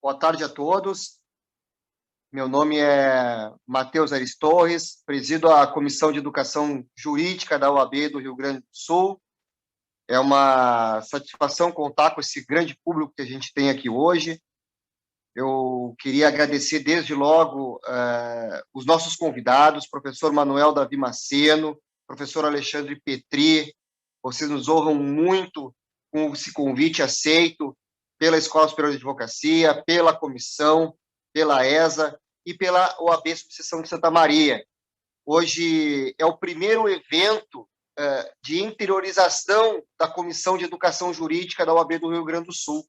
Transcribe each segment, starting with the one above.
Boa tarde a todos. Meu nome é Matheus Aires Torres, presido a Comissão de Educação Jurídica da UAB do Rio Grande do Sul. É uma satisfação contar com esse grande público que a gente tem aqui hoje. Eu queria agradecer desde logo os nossos convidados, professor Manuel Davi Maceno, professor Alexandre Petri. Vocês nos honram muito com esse convite aceito pela Escola Superior de Advocacia, pela comissão, pela ESA e pela OAB Subseção de Santa Maria. Hoje é o primeiro evento de interiorização da Comissão de Educação Jurídica da OAB do Rio Grande do Sul.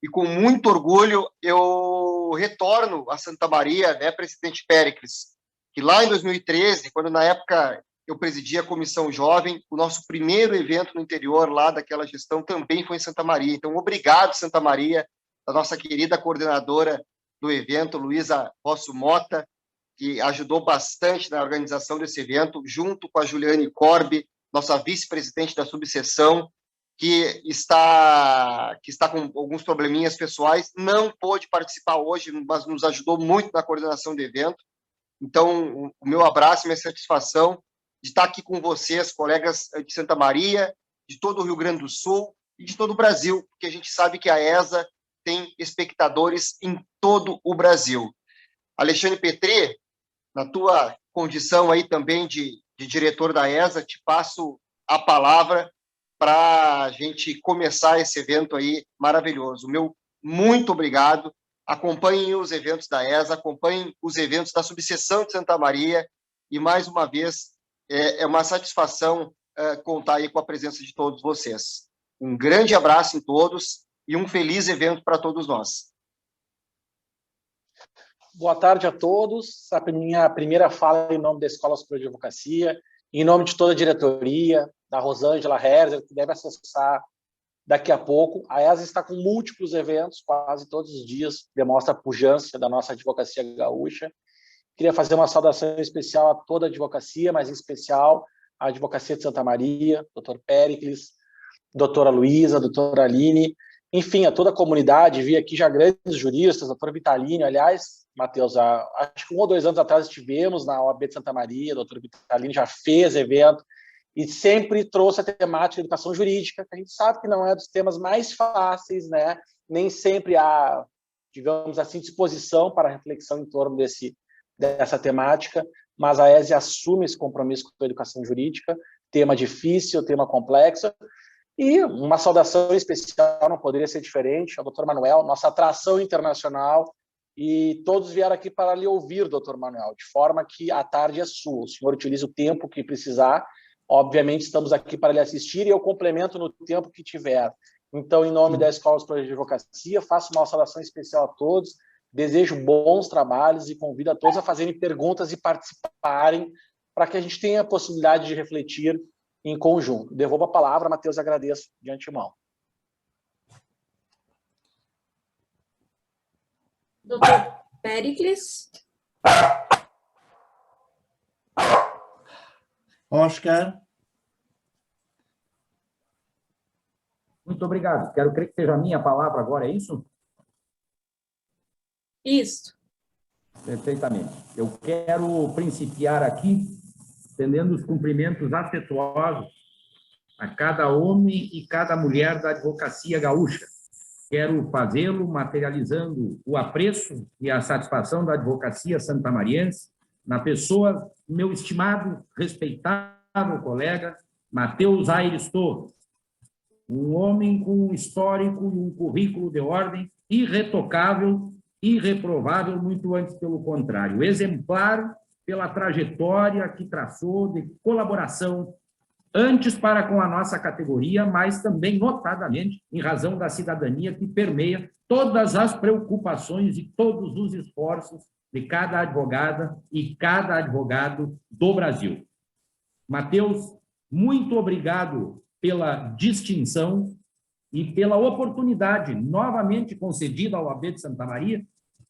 E com muito orgulho eu retorno a Santa Maria, né, presidente Péricles, que lá em 2013, quando na época eu presidia a Comissão Jovem, o nosso primeiro evento no interior lá daquela gestão também foi em Santa Maria. Então, obrigado, Santa Maria, a nossa querida coordenadora do evento, Luísa Rosso Mota, que ajudou bastante na organização desse evento, junto com a Juliane Corbe, nossa vice-presidente da subseção, que está com alguns probleminhas pessoais, não pôde participar hoje, mas nos ajudou muito na coordenação do evento. Então, o meu abraço e minha satisfação de estar aqui com vocês, colegas de Santa Maria, de todo o Rio Grande do Sul e de todo o Brasil, porque a gente sabe que a ESA tem espectadores em todo o Brasil. Alexandre Petri, na tua condição aí também de diretor da ESA, te passo a palavra para a gente começar esse evento aí maravilhoso. Meu muito obrigado. Acompanhem os eventos da ESA, acompanhem os eventos da subseção de Santa Maria e, mais uma vez, é uma satisfação contar aí com a presença de todos vocês. Um grande abraço em todos e um feliz evento para todos nós. Boa tarde a todos. A minha primeira fala é em nome da Escola Superior de Advocacia, em nome de toda a diretoria, da Rosângela Herzer, que deve acessar daqui a pouco. A ESA está com múltiplos eventos, quase todos os dias, demonstra a pujança da nossa advocacia gaúcha. Queria fazer uma saudação especial a toda a advocacia, mas em especial a Advocacia de Santa Maria, doutor Péricles, doutora Luísa, doutora Aline, enfim, a toda a comunidade. Vi aqui já grandes juristas, doutor Vitalino. Aliás, Matheus, acho que 1 ou 2 anos atrás estivemos na OAB de Santa Maria, o doutor Vitalino já fez evento e sempre trouxe a temática de educação jurídica, que a gente sabe que não é dos temas mais fáceis, né? Nem sempre há, digamos assim, disposição para reflexão em torno dessa temática, mas a ESE assume esse compromisso com a educação jurídica, tema difícil, tema complexo, e uma saudação especial, não poderia ser diferente, ao doutor Manuel, nossa atração internacional, e todos vieram aqui para lhe ouvir, doutor Manuel, de forma que a tarde é sua, o senhor utiliza o tempo que precisar, obviamente estamos aqui para lhe assistir e eu complemento no tempo que tiver. Então, em nome da Escola Superior de Advocacia, faço uma saudação especial a todos, desejo bons trabalhos e convido a todos a fazerem perguntas e participarem para que a gente tenha a possibilidade de refletir em conjunto. Devolvo a palavra, Matheus, agradeço de antemão. Doutor Péricles. Oscar. Muito obrigado. Quero crer que seja a minha palavra agora, é isso? Isso. Perfeitamente. Eu quero principiar aqui estendendo os cumprimentos afetuosos a cada homem e cada mulher da advocacia gaúcha. Quero fazê-lo materializando o apreço e a satisfação da advocacia santamariense na pessoa do meu estimado, respeitável colega, Matheus Aires Torres, um homem com um histórico e um currículo de ordem irretocável, irreprovável, muito antes pelo contrário, exemplar pela trajetória que traçou de colaboração, antes para com a nossa categoria, mas também, notadamente, em razão da cidadania que permeia todas as preocupações e todos os esforços de cada advogada e cada advogado do Brasil. Matheus, muito obrigado pela distinção e pela oportunidade novamente concedida ao OAB de Santa Maria,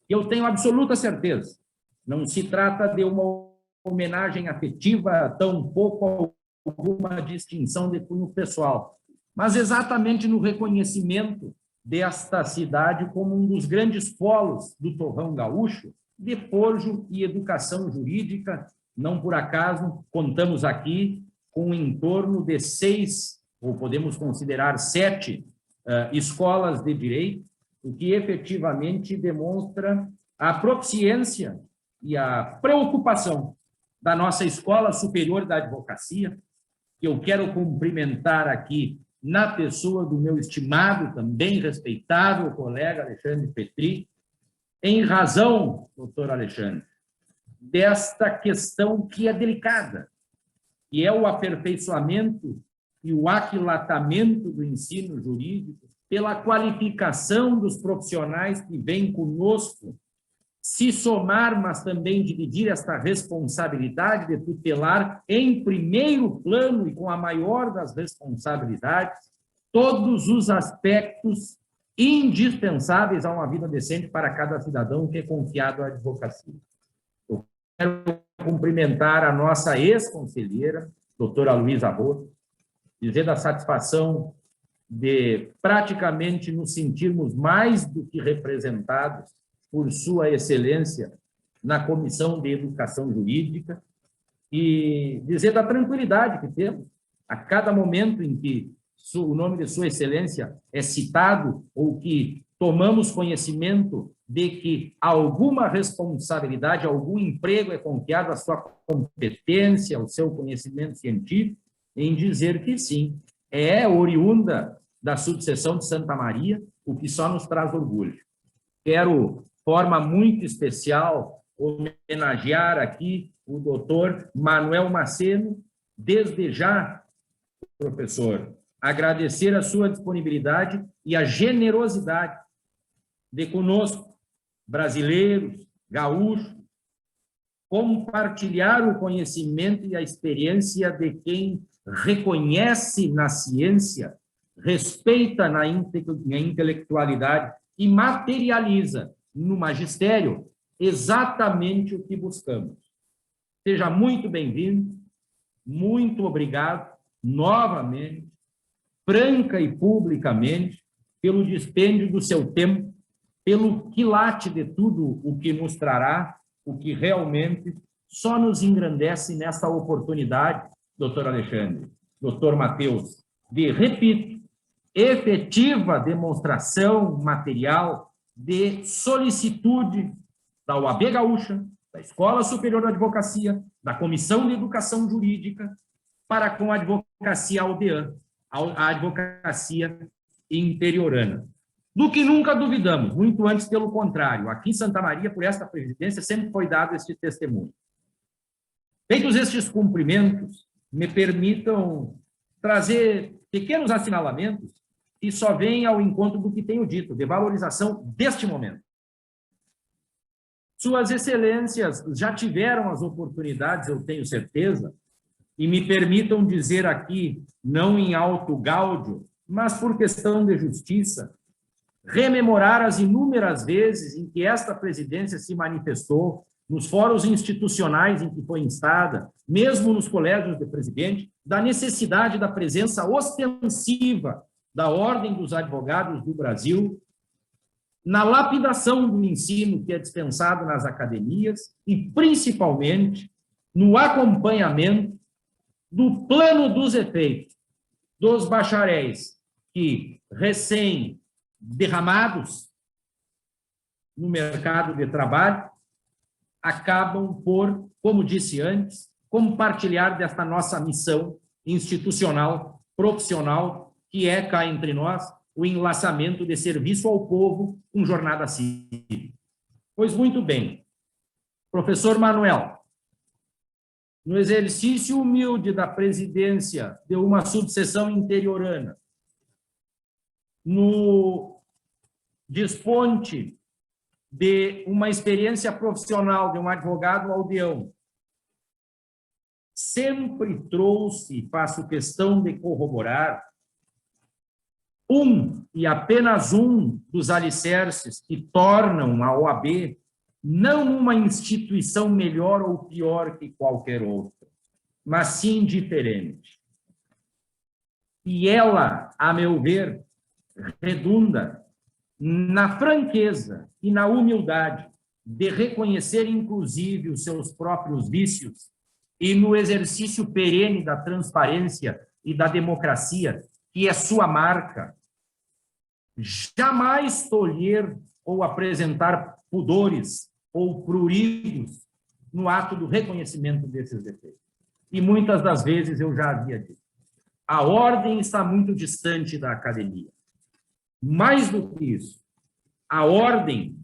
que eu tenho absoluta certeza, não se trata de uma homenagem afetiva, tampouco alguma distinção de cunho pessoal, mas exatamente no reconhecimento desta cidade como um dos grandes polos do torrão gaúcho, de forjo e educação jurídica. Não por acaso, contamos aqui com em torno de 6, ou podemos considerar 7, escolas de direito, o que efetivamente demonstra a proficiência e a preocupação da nossa Escola Superior da Advocacia, que eu quero cumprimentar aqui na pessoa do meu estimado, também respeitável colega Alexandre Petri, em razão, doutor Alexandre, desta questão que é delicada, que é o aperfeiçoamento e o aquilatamento do ensino jurídico pela qualificação dos profissionais que vêm conosco, se somar, mas também dividir esta responsabilidade de tutelar em primeiro plano e com a maior das responsabilidades todos os aspectos indispensáveis a uma vida decente para cada cidadão que é confiado à advocacia. Eu quero cumprimentar a nossa ex-conselheira, doutora Luísa Roth, dizer da satisfação de praticamente nos sentirmos mais do que representados por sua excelência na Comissão de Educação Jurídica e dizer da tranquilidade que temos a cada momento em que o nome de sua excelência é citado ou que tomamos conhecimento de que alguma responsabilidade, algum emprego é confiado à sua competência, ao seu conhecimento científico, em dizer que sim, é oriunda da subseção de Santa Maria, o que só nos traz orgulho. Quero, de forma muito especial, homenagear aqui o doutor Manuel Maceno, desde já, professor, agradecer a sua disponibilidade e a generosidade de conosco, brasileiros, gaúchos, compartilhar o conhecimento e a experiência de quem reconhece na ciência, respeita na intelectualidade e materializa no magistério exatamente o que buscamos. Seja muito bem-vindo, muito obrigado, novamente, franca e publicamente, pelo dispêndio do seu tempo, pelo quilate de tudo o que nos trará, o que realmente só nos engrandece nessa oportunidade, doutor Alexandre, doutor Matheus, de, repito, efetiva demonstração material de solicitude da OAB Gaúcha, da Escola Superior da Advocacia, da Comissão de Educação Jurídica, para com a advocacia aldeã, a advocacia interiorana. Do que nunca duvidamos, muito antes pelo contrário. Aqui em Santa Maria, por esta presidência, sempre foi dado este testemunho. Feitos estes cumprimentos, me permitam trazer pequenos assinalamentos que só vêm ao encontro do que tenho dito, de valorização deste momento. Suas excelências já tiveram as oportunidades, eu tenho certeza, e me permitam dizer aqui, não em alto gáudio, mas por questão de justiça, rememorar as inúmeras vezes em que esta presidência se manifestou nos fóruns institucionais em que foi instada, mesmo nos colégios de presidente, da necessidade da presença ostensiva da Ordem dos Advogados do Brasil na lapidação do ensino que é dispensado nas academias e, principalmente, no acompanhamento do plano dos efeitos dos bacharéis que, recém-derramados no mercado de trabalho, acabam por, como disse antes, compartilhar desta nossa missão institucional, profissional, que é, cá entre nós, o enlaçamento de serviço ao povo com jornada cívica. Pois muito bem, professor Manuel, no exercício humilde da presidência de uma subseção interiorana, no desponte de uma experiência profissional de um advogado aldeão, sempre trouxe, e faço questão de corroborar, e apenas um dos alicerces que tornam a OAB não uma instituição melhor ou pior que qualquer outra, mas sim diferente. E ela, a meu ver, redunda na franqueza e na humildade de reconhecer, inclusive, os seus próprios vícios e no exercício perene da transparência e da democracia, que é sua marca, jamais tolher ou apresentar pudores ou pruridos no ato do reconhecimento desses defeitos. E muitas das vezes eu já havia dito, a ordem está muito distante da academia. Mais do que isso, a ordem,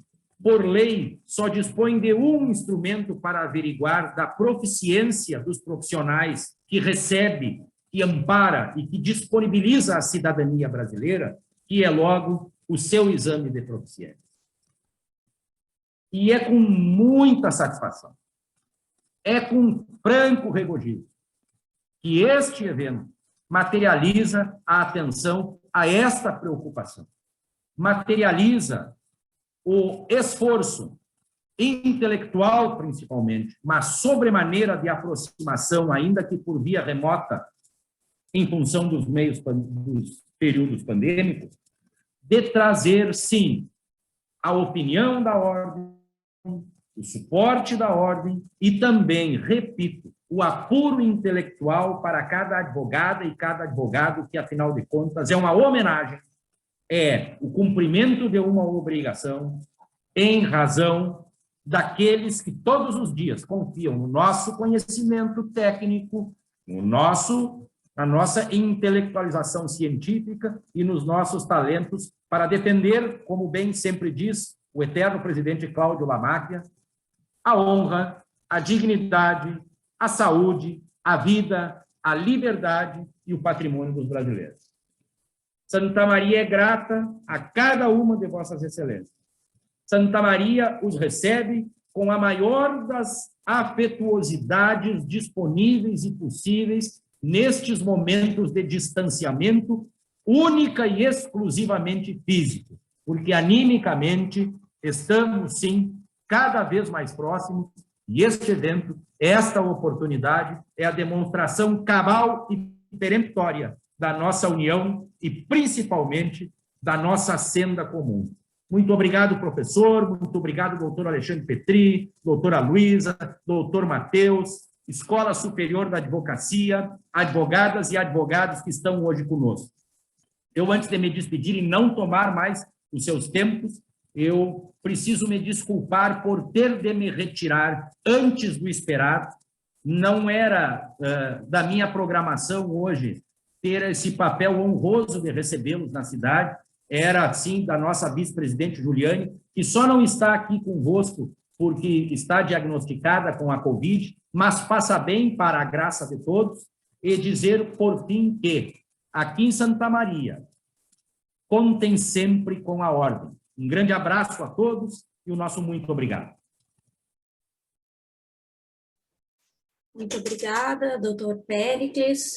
por lei, só dispõe de um instrumento para averiguar da proficiência dos profissionais que recebe, que ampara e que disponibiliza à cidadania brasileira, que é logo o seu exame de proficiência. E é com muita satisfação, é com franco regozijo que este evento materializa a atenção a esta preocupação, materializa o esforço intelectual, principalmente, mas sobremaneira de aproximação, ainda que por via remota, em função dos dos períodos pandêmicos, de trazer, sim, a opinião da ordem, o suporte da ordem e também, repito, o apuro intelectual para cada advogada e cada advogado, que, afinal de contas, é uma homenagem, é o cumprimento de uma obrigação em razão daqueles que todos os dias confiam no nosso conhecimento técnico, na nossa intelectualização científica e nos nossos talentos para defender, como bem sempre diz o eterno presidente Cláudio Lamáquia, a honra, a dignidade, a saúde, a vida, a liberdade e o patrimônio dos brasileiros. Santa Maria é grata a cada uma de vossas excelências. Santa Maria os recebe com a maior das afetuosidades disponíveis e possíveis nestes momentos de distanciamento única e exclusivamente físico, porque animicamente estamos, sim, cada vez mais próximos, e este evento, esta oportunidade, é a demonstração cabal e peremptória da nossa união e, principalmente, da nossa senda comum. Muito obrigado, professor, muito obrigado, doutor Alexandre Petri, doutora Luísa, doutor Matheus, Escola Superior da Advocacia, advogadas e advogados que estão hoje conosco. Eu, antes de me despedir e não tomar mais os seus tempos, eu preciso me desculpar por ter de me retirar antes do esperado. Não era da minha programação hoje ter esse papel honroso de recebê-los na cidade, era, sim, da nossa vice-presidente Juliane, que só não está aqui convosco porque está diagnosticada com a Covid, mas passa bem para a graça de todos, e dizer, por fim, que aqui em Santa Maria, contem sempre com a ordem. Um grande abraço a todos e o nosso muito obrigado. Muito obrigada, doutor Péricles.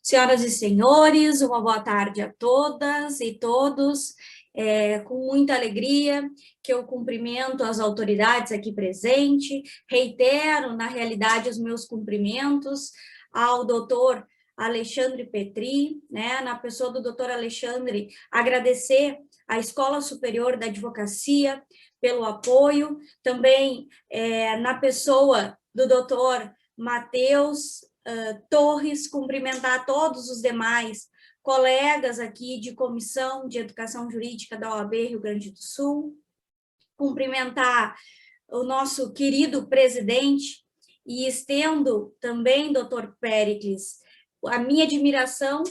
Senhoras e senhores, uma boa tarde a todas e todos. Com muita alegria que eu cumprimento as autoridades aqui presentes, reitero, na realidade, os meus cumprimentos ao doutor Alexandre Petri, né, na pessoa do doutor Alexandre, agradecer à Escola Superior da Advocacia pelo apoio, também na pessoa do doutor Matheus Torres, cumprimentar todos os demais colegas aqui de Comissão de Educação Jurídica da OAB Rio Grande do Sul, cumprimentar o nosso querido presidente e estendo também, doutor Péricles, a minha admiração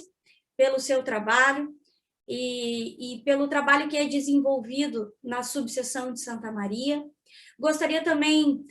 pelo seu trabalho e pelo trabalho que é desenvolvido na subseção de Santa Maria. Gostaria também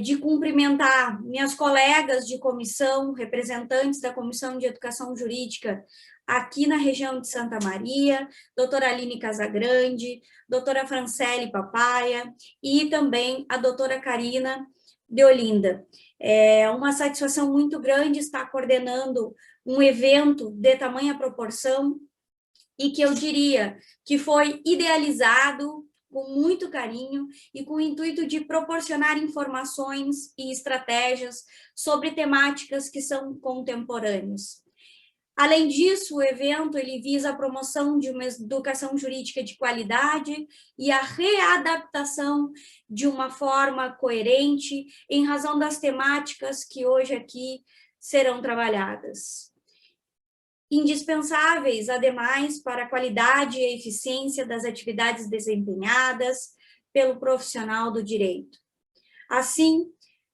de cumprimentar minhas colegas de comissão, representantes da Comissão de Educação Jurídica aqui na região de Santa Maria, doutora Aline Casagrande, doutora Francele Papaia e também a doutora Karina de Olinda. É uma satisfação muito grande estar coordenando um evento de tamanha proporção e que eu diria que foi idealizado com muito carinho e com o intuito de proporcionar informações e estratégias sobre temáticas que são contemporâneas. Além disso, o evento ele visa a promoção de uma educação jurídica de qualidade e a readaptação de uma forma coerente em razão das temáticas que hoje aqui serão trabalhadas. Indispensáveis, ademais, para a qualidade e a eficiência das atividades desempenhadas pelo profissional do direito. Assim,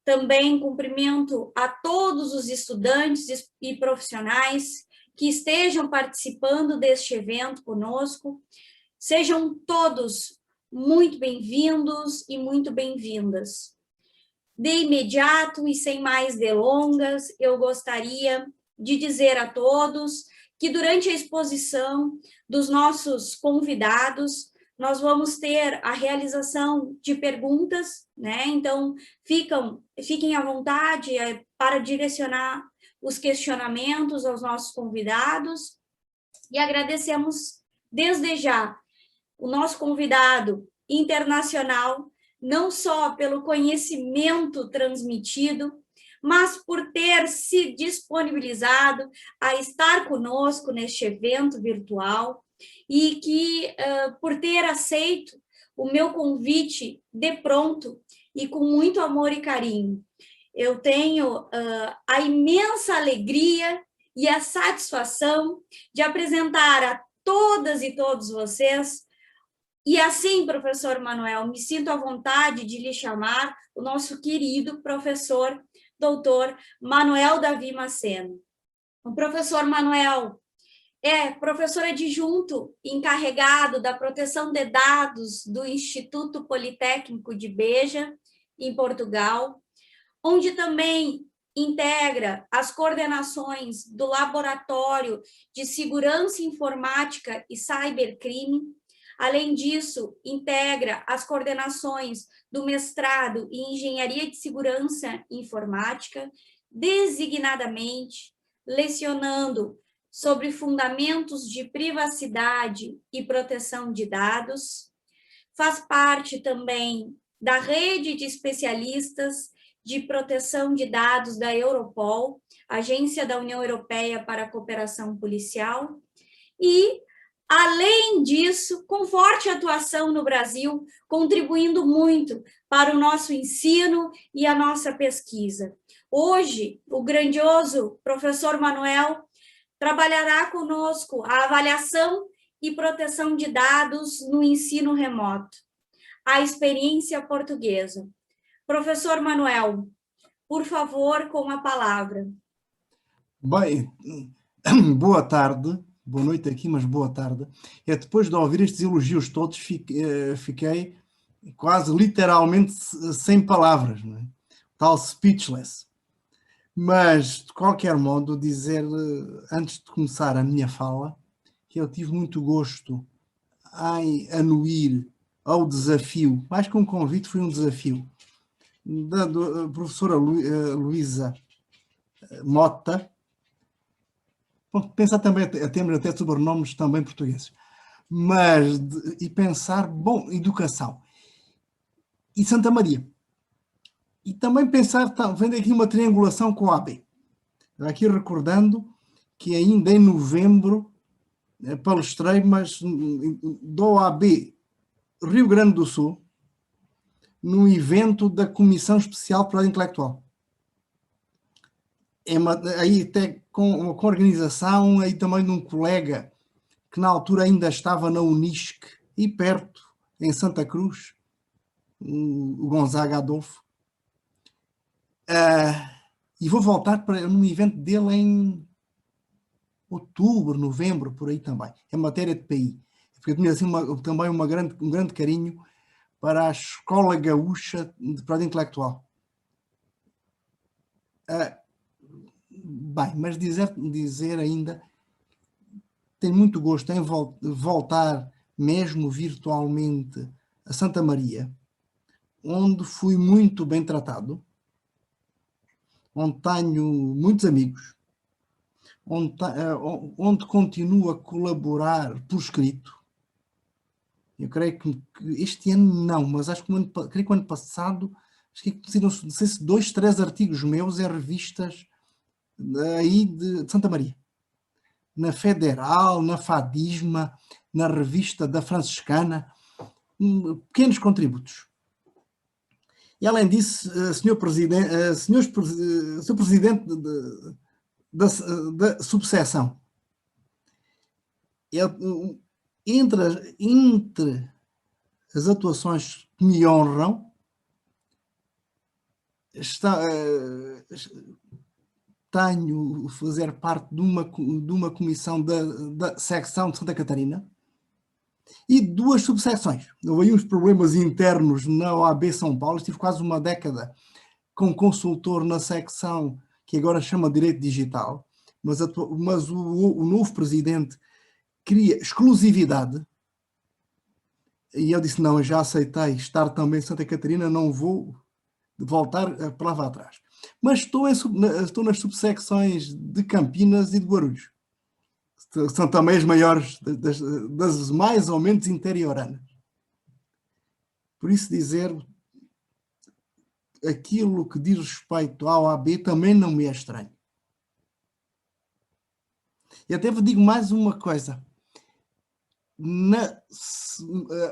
também cumprimento a todos os estudantes e profissionais que estejam participando deste evento conosco. Sejam todos muito bem-vindos e muito bem-vindas. De imediato e sem mais delongas, eu gostaria de dizer a todos que durante a exposição dos nossos convidados, nós vamos ter a realização de perguntas, né? Então, fiquem à vontade para direcionar os questionamentos aos nossos convidados e agradecemos desde já o nosso convidado internacional, não só pelo conhecimento transmitido, mas por ter se disponibilizado a estar conosco neste evento virtual e que, por ter aceito o meu convite de pronto e com muito amor e carinho. Eu tenho a imensa alegria e a satisfação de apresentar a todas e todos vocês, e assim, professor Manuel, me sinto à vontade de lhe chamar o nosso querido professor doutor Manuel Davi Maceno. O professor Manuel é professor adjunto encarregado da proteção de dados do Instituto Politécnico de Beja, em Portugal, onde também integra as coordenações do Laboratório de Segurança Informática e Cybercrime. Além disso, integra as coordenações do mestrado em Engenharia de Segurança Informática, designadamente lecionando sobre fundamentos de privacidade e proteção de dados. Faz parte também da rede de especialistas de proteção de dados da Europol, Agência da União Europeia para a Cooperação Policial, e, além disso, com forte atuação no Brasil, contribuindo muito para o nosso ensino e a nossa pesquisa. Hoje, o grandioso professor Manuel trabalhará conosco a avaliação e proteção de dados no ensino remoto, a experiência portuguesa. Professor Manuel, por favor, com a palavra. Bem, boa tarde, boa noite aqui, mas boa tarde. Depois de ouvir estes elogios todos, fiquei quase literalmente sem palavras, não é? Tal speechless. Mas, de qualquer modo, dizer, antes de começar a minha fala, que eu tive muito gosto em anuir ao desafio, mais que um convite, foi um desafio, da professora Luísa Mota. Bom, pensar também, temos até sobrenomes também portugueses, mas, e pensar, bom, educação. E Santa Maria. E também pensar, vendo aqui uma triangulação com a AB. Aqui recordando que ainda em novembro palestrei, mas do OAB Rio Grande do Sul, num evento da Comissão Especial para a Intelectual. Aí até com organização aí também de um colega que na altura ainda estava na Unisc, e perto, em Santa Cruz, o Gonzaga Adolfo. E vou voltar para um evento dele em outubro, novembro, por aí também, em matéria de PI. Porque eu tinha assim, também um grande carinho para a Escola Gaúcha para a Intelectual. Bem, mas dizer ainda, tenho muito gosto em voltar, mesmo virtualmente, a Santa Maria, onde fui muito bem tratado, onde tenho muitos amigos, onde continuo a colaborar por escrito. Eu creio que este ano não, mas acho que creio que o ano passado, acho que não sei se 2, 3 artigos meus em revistas aí de Santa Maria. na Federal, na Fadisma, na revista da Franciscana, pequenos contributos. E além disso, Sr. Presidente da subseção, entre as atuações que me honram, tenho fazer parte de uma comissão da secção de Santa Catarina e duas subseções. Houve aí uns problemas internos na OAB São Paulo, estive quase uma década como consultor na secção que agora chama Direito Digital, mas o novo presidente queria exclusividade e eu disse, não, eu já aceitei estar também em Santa Catarina, não vou voltar a palavra atrás. Mas estou nas subsecções de Campinas e de Guarulhos. São também as maiores, das mais ou menos interioranas. Por isso dizer, aquilo que diz respeito à OAB também não me é estranho. E até vos digo mais uma coisa.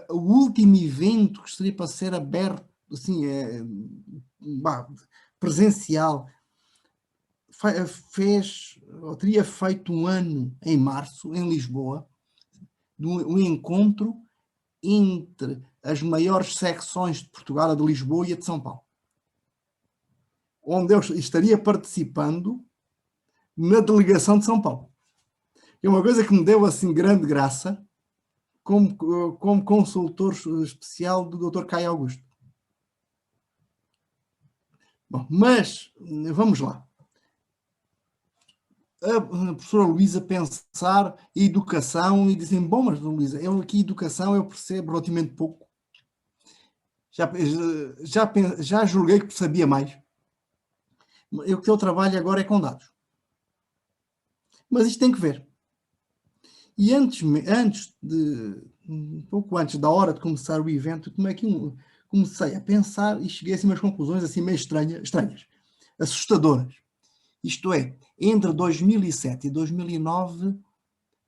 O último evento que seria para ser aberto, assim, presencial, teria feito um ano em março, em Lisboa, um encontro entre as maiores secções de Portugal, a de Lisboa e a de São Paulo, onde eu estaria participando na delegação de São Paulo. É uma coisa que me deu assim grande graça como consultor especial do Dr. Caio Augusto. Bom, mas vamos lá. A professora Luísa pensar educação e dizem, bom, mas Luísa, eu aqui educação eu percebo relativamente pouco. Já julguei que sabia mais. O que eu trabalho agora é com dados. Mas isto tem que ver. E um pouco antes da hora de começar o evento, comecei a pensar e cheguei a umas conclusões assim meio estranhas, assustadoras. Isto é, entre 2007 e 2009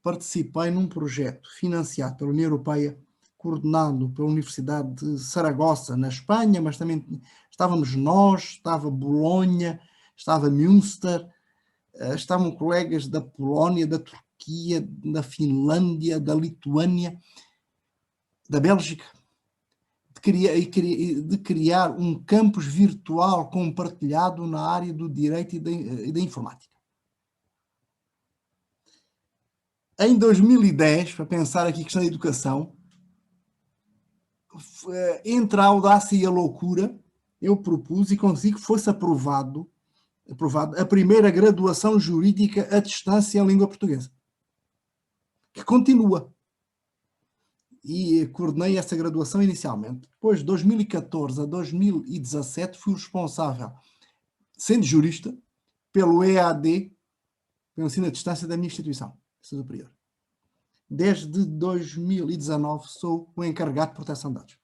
participei num projeto financiado pela União Europeia, coordenado pela Universidade de Saragossa, na Espanha, mas também estávamos nós, estava Bolonha, estava Münster, estavam colegas da Polónia, da Turquia, da Finlândia, da Lituânia, da Bélgica, de criar um campus virtual compartilhado na área do direito e da informática. Em 2010, para pensar aqui a questão da educação, entre a audácia e a loucura, eu propus e consegui que fosse aprovada a primeira graduação jurídica à distância em língua portuguesa, que continua. E coordenei essa graduação inicialmente. Depois, de 2014 a 2017, fui responsável, sendo jurista, pelo EAD, pelo ensino à distância da minha instituição superior. Desde 2019 sou o encarregado de proteção de dados.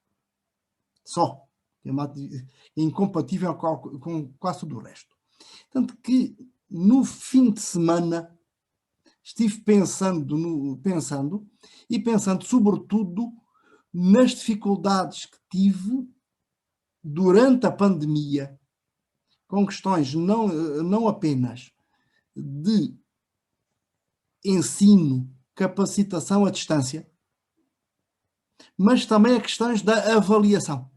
Só. É incompatível com quase tudo o resto. Tanto que, no fim de semana, estive pensando sobretudo nas dificuldades que tive durante a pandemia, com questões não apenas de ensino, capacitação à distância, mas também a questões da avaliação.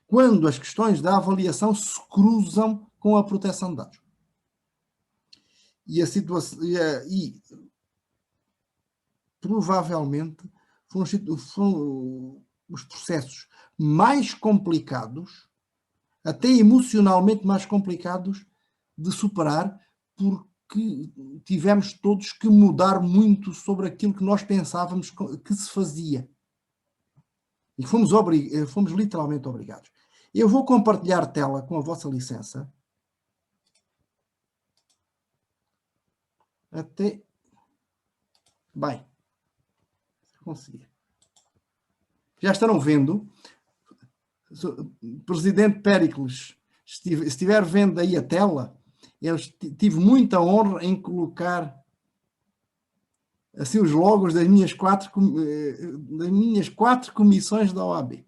Quando as questões da avaliação se cruzam com a proteção de dados. E provavelmente foram os processos mais complicados, até emocionalmente mais complicados de superar, porque tivemos todos que mudar muito sobre aquilo que nós pensávamos que se fazia. E fomos literalmente obrigados. Eu vou compartilhar tela com a vossa licença. Bem, consegui. Já estarão vendo. Presidente Péricles, se estiver vendo aí a tela, eu tive muita honra em colocar assim os logos das minhas quatro comissões da OAB.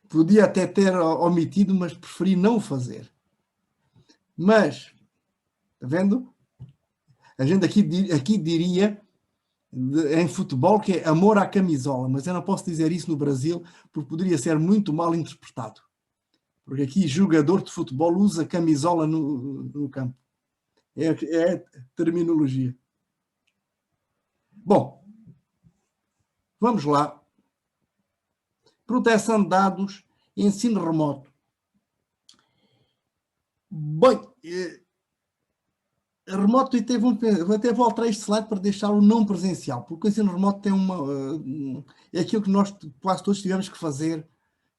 Podia até ter omitido, mas preferi não fazer. Mas, está vendo? A gente aqui diria, em futebol, que é amor à camisola, mas eu não posso dizer isso no Brasil, porque poderia ser muito mal interpretado. Porque aqui jogador de futebol usa camisola no campo. É terminologia. Bom, vamos lá. Proteção de dados e ensino remoto. Bem, remoto, e até vou alterar este slide para deixá-lo não presencial, porque o ensino remoto tem é aquilo que nós quase todos tivemos que fazer,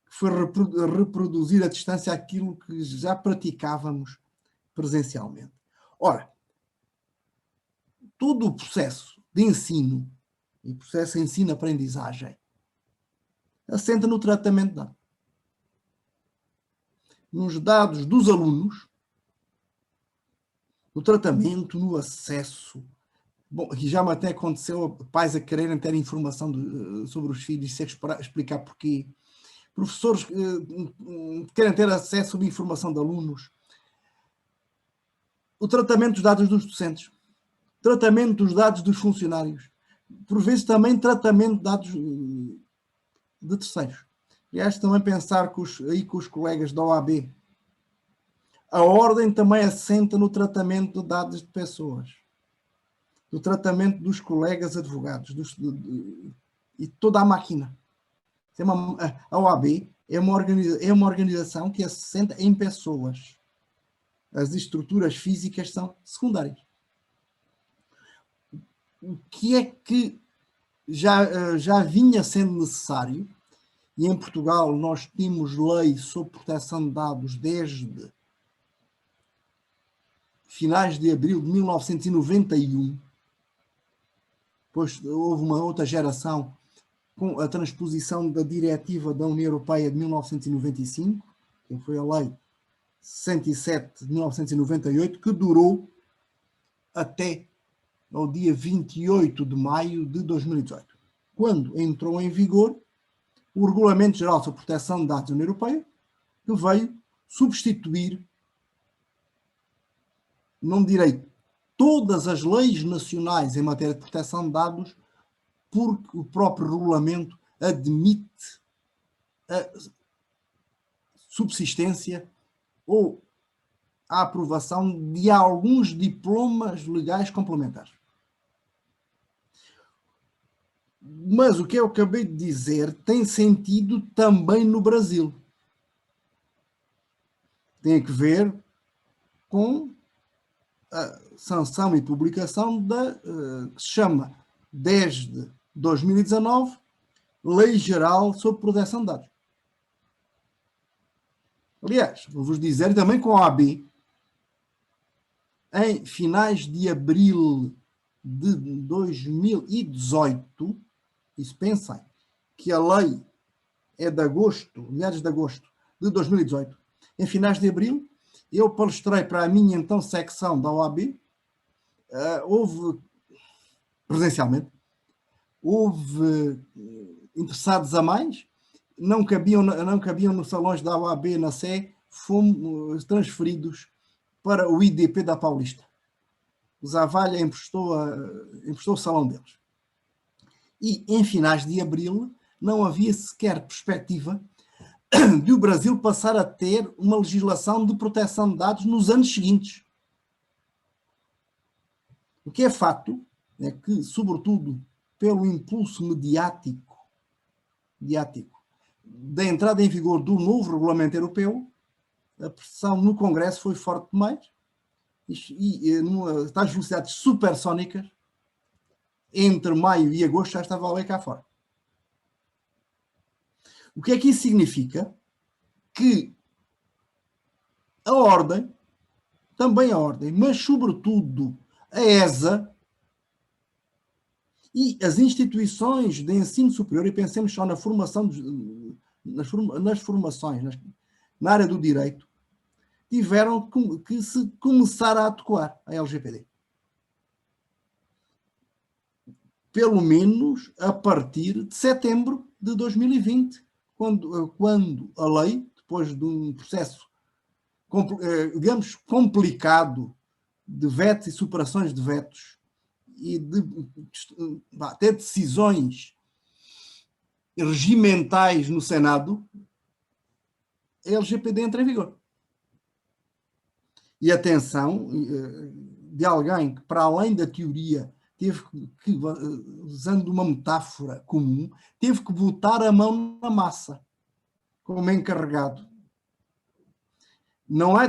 que foi reproduzir à distância aquilo que já praticávamos presencialmente. Ora, todo o processo de ensino e processo de ensino-aprendizagem assenta no tratamento de dados. Nos dados dos alunos, no tratamento, no acesso. Bom, aqui já até aconteceu pais a quererem ter informação sobre os filhos, sem explicar porquê. Professores querem ter acesso sobre informação de alunos. O tratamento dos dados dos docentes. Tratamento dos dados dos funcionários. Por vezes também tratamento de dados de terceiros. Aliás, também pensar com os colegas da OAB. A ordem também assenta no tratamento de dados de pessoas. Do tratamento dos colegas advogados. E toda a máquina. A OAB é uma organização que assenta em pessoas. As estruturas físicas são secundárias. O que é que já vinha sendo necessário, e em Portugal nós tínhamos lei sobre proteção de dados desde finais de abril de 1991, depois houve uma outra geração com a transposição da diretiva da União Europeia de 1995, que foi a lei 107 de 1998, que durou até ao dia 28 de maio de 2018, quando entrou em vigor o Regulamento Geral sobre Proteção de Dados da União Europeia, que veio substituir, não direi todas as leis nacionais em matéria de proteção de dados, porque o próprio regulamento admite a subsistência ou a aprovação de alguns diplomas legais complementares. Mas o que eu acabei de dizer tem sentido também no Brasil. Tem a ver com a sanção e publicação que se chama, desde 2019, Lei Geral sobre Proteção de Dados. Aliás, vou-vos dizer também com a OAB, em finais de abril de 2018, isso pensem, que a lei é de agosto, meados de agosto de 2018, em finais de abril, eu palestrei para a minha então secção da OAB, houve, presencialmente, houve interessados a mais, não cabiam nos salões da OAB na Sé, fomos transferidos para o IDP da Paulista. O Zavalha emprestou o salão deles. E em finais de abril não havia sequer perspectiva de o Brasil passar a ter uma legislação de proteção de dados nos anos seguintes. O que é fato é que, sobretudo pelo impulso mediático da entrada em vigor do novo regulamento europeu, a pressão no Congresso foi forte demais e tais velocidades supersónicas, entre maio e agosto já estava a lei cá fora. O que é que isso significa? Que a ordem, também a ordem, mas sobretudo a ESA e as instituições de ensino superior, e pensemos só na formação, nas formações, na área do direito, tiveram que se começar a adequar à LGPD. Pelo menos a partir de setembro de 2020, quando a lei, depois de um processo, digamos, complicado de vetos e superações de vetos e de até decisões regimentais no Senado, a LGPD entra em vigor. E atenção, de alguém que, para além da teoria, teve que, usando uma metáfora comum, teve que botar a mão na massa, como encarregado. Não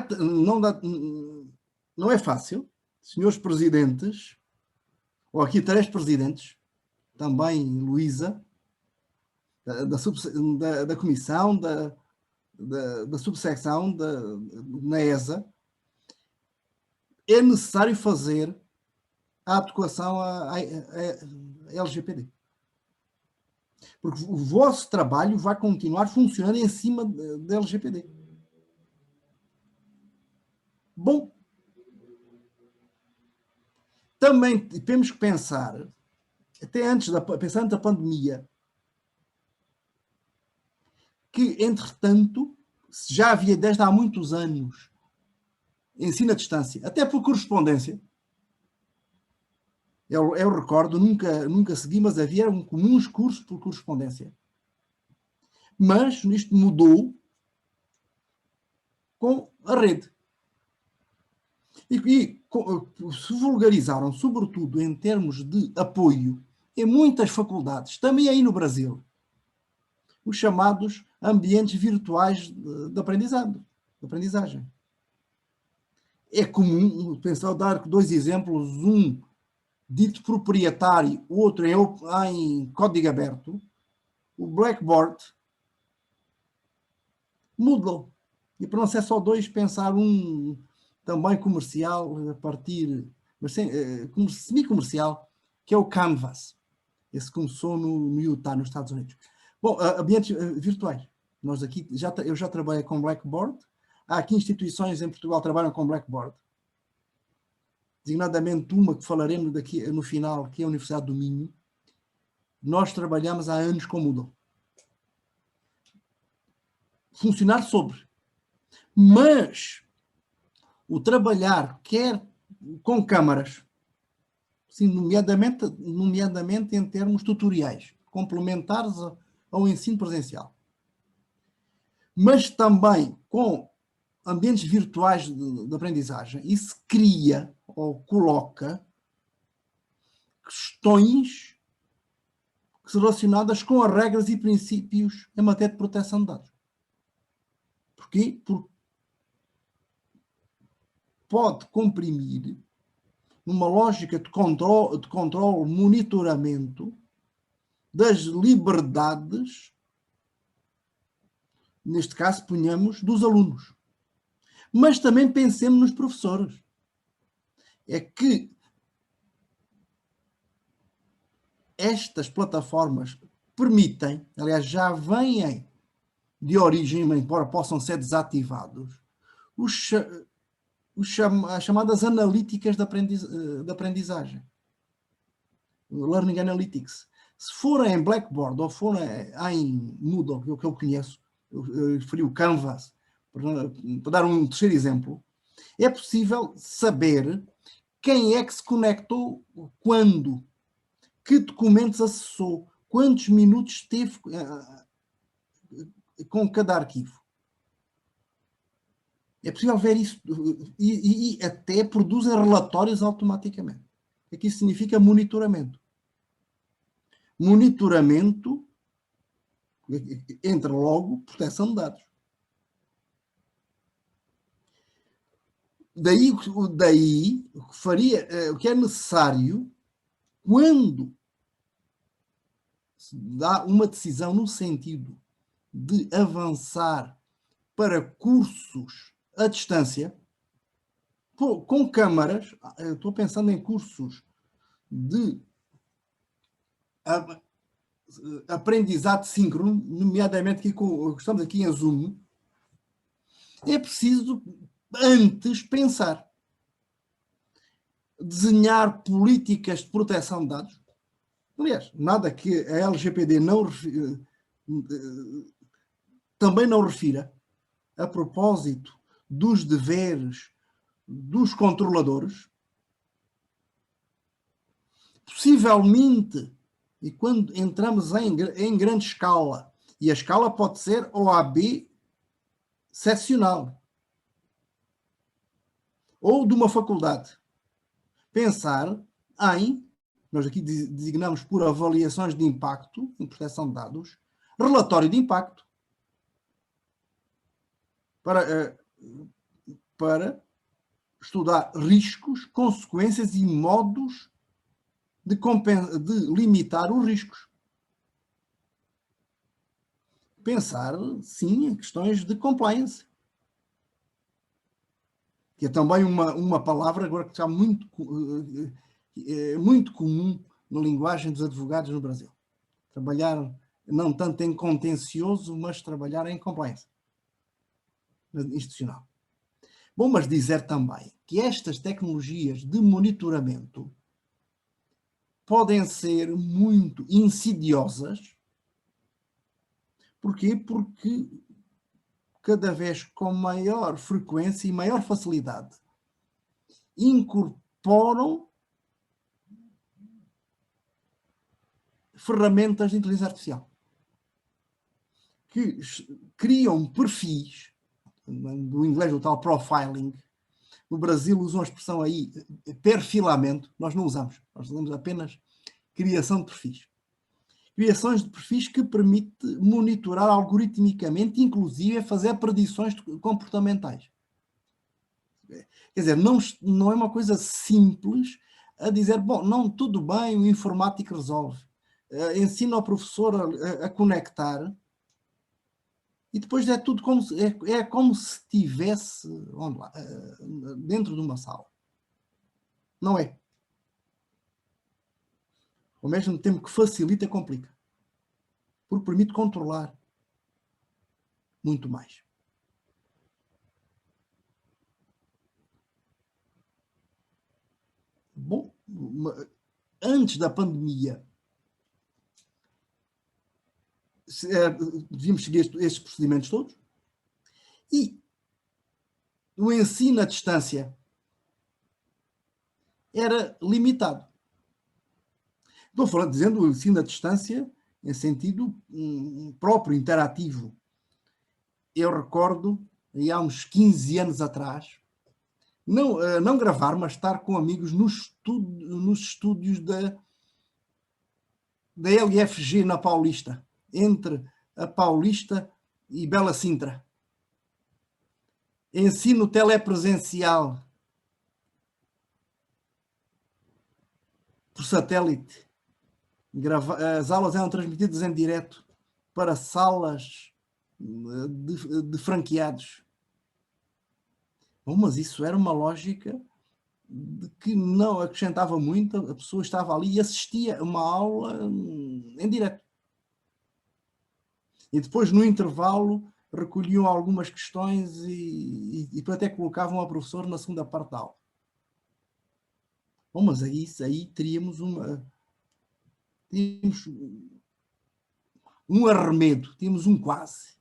é fácil, senhores presidentes, ou aqui 3 presidentes, também Luísa, da comissão, da subsecção na ESA, é necessário fazer a adequação à LGPD. Porque o vosso trabalho vai continuar funcionando em cima da LGPD. Bom, também temos que pensar, até pensando da pandemia, que, entretanto, já havia desde há muitos anos ensino à distância, até por correspondência. Eu recordo, nunca segui, mas havia comuns cursos por correspondência. Mas isto mudou com a rede. E se vulgarizaram, sobretudo em termos de apoio, em muitas faculdades, também aí no Brasil, os chamados ambientes virtuais de aprendizagem. É comum, pensar, dar 2 exemplos, um dito proprietário, outro em código aberto, o Blackboard, Moodle. E para não ser só 2, pensar um também comercial, a partir, mas semi-comercial, que é o Canvas. Esse começou no Utah, nos Estados Unidos. Bom, ambientes virtuais. Nós aqui, eu já trabalhei com Blackboard. Há aqui instituições em Portugal que trabalham com Blackboard. Designadamente uma que falaremos daqui no final, que é a Universidade do Minho. Nós trabalhamos há anos com Moodle. Funcionar sobre. Mas o trabalhar, quer com câmaras, assim, nomeadamente em termos tutoriais, complementares ao ensino presencial, mas também com ambientes virtuais de aprendizagem, isso cria ou coloca questões relacionadas com as regras e princípios em matéria de proteção de dados. Porquê? Porque pode comprimir numa lógica de controle, monitoramento das liberdades, neste caso, ponhamos, dos alunos. Mas também pensemos nos professores. É que estas plataformas permitem, aliás, já vêm de origem, embora possam ser desativados, as chamadas analíticas de aprendizagem. Learning Analytics. Se forem em Blackboard ou forem em Moodle, que é o que eu conheço, eu referi o Canvas, para dar um terceiro exemplo, é possível saber quem é que se conectou, quando, que documentos acessou, quantos minutos teve com cada arquivo. É possível ver isso e até produzem relatórios automaticamente. O que isso significa? Monitoramento. Monitoramento, entra logo, proteção de dados. Daí o que é necessário, quando se dá uma decisão no sentido de avançar para cursos à distância, com câmaras, estou pensando em cursos de aprendizado síncrono, nomeadamente aqui estamos aqui em Zoom, é preciso antes pensar. Desenhar políticas de proteção de dados. Aliás, nada que a LGPD também não refira a propósito dos deveres dos controladores. Possivelmente, e quando entramos em grande escala, e a escala pode ser OAB seccional, ou de uma faculdade, pensar em, nós aqui designamos por avaliações de impacto, em proteção de dados, relatório de impacto, para estudar riscos, consequências e modos de limitar os riscos. Pensar, sim, em questões de compliance, que é também uma palavra agora que está muito comum na linguagem dos advogados no Brasil. Trabalhar não tanto em contencioso, mas trabalhar em compliance institucional. Bom, mas dizer também que estas tecnologias de monitoramento podem ser muito insidiosas. Porquê? Porque cada vez com maior frequência e maior facilidade incorporam ferramentas de inteligência artificial que criam perfis, do inglês o tal profiling. No Brasil usam a expressão aí perfilamento, nós não usamos, nós usamos apenas criação de perfis. Criações de perfis que permite monitorar algoritmicamente, inclusive fazer predições comportamentais. Quer dizer, não é uma coisa simples a dizer, bom, não, tudo bem, o informático resolve. Ensina ao professor a conectar e depois é tudo como se estivesse dentro de uma sala. Não é. Ao mesmo tempo que facilita, complica. Porque permite controlar muito mais. Bom, antes da pandemia, devíamos seguir estes procedimentos todos. E o ensino à distância era limitado. Estou falando, dizendo o ensino à distância em sentido próprio, interativo. Eu recordo, há uns 15 anos atrás, não gravar, mas estar com amigos nos estúdios da LFG na Paulista, entre a Paulista e Bela Sintra. Ensino telepresencial por satélite. As aulas eram transmitidas em direto para salas de franqueados. Bom, mas isso era uma lógica de que não acrescentava muito, a pessoa estava ali e assistia a uma aula em direto. E depois, no intervalo, recolhiam algumas questões e até colocavam ao professor na segunda parte da aula. Bom, mas aí teríamos um arremedo, tínhamos um quase.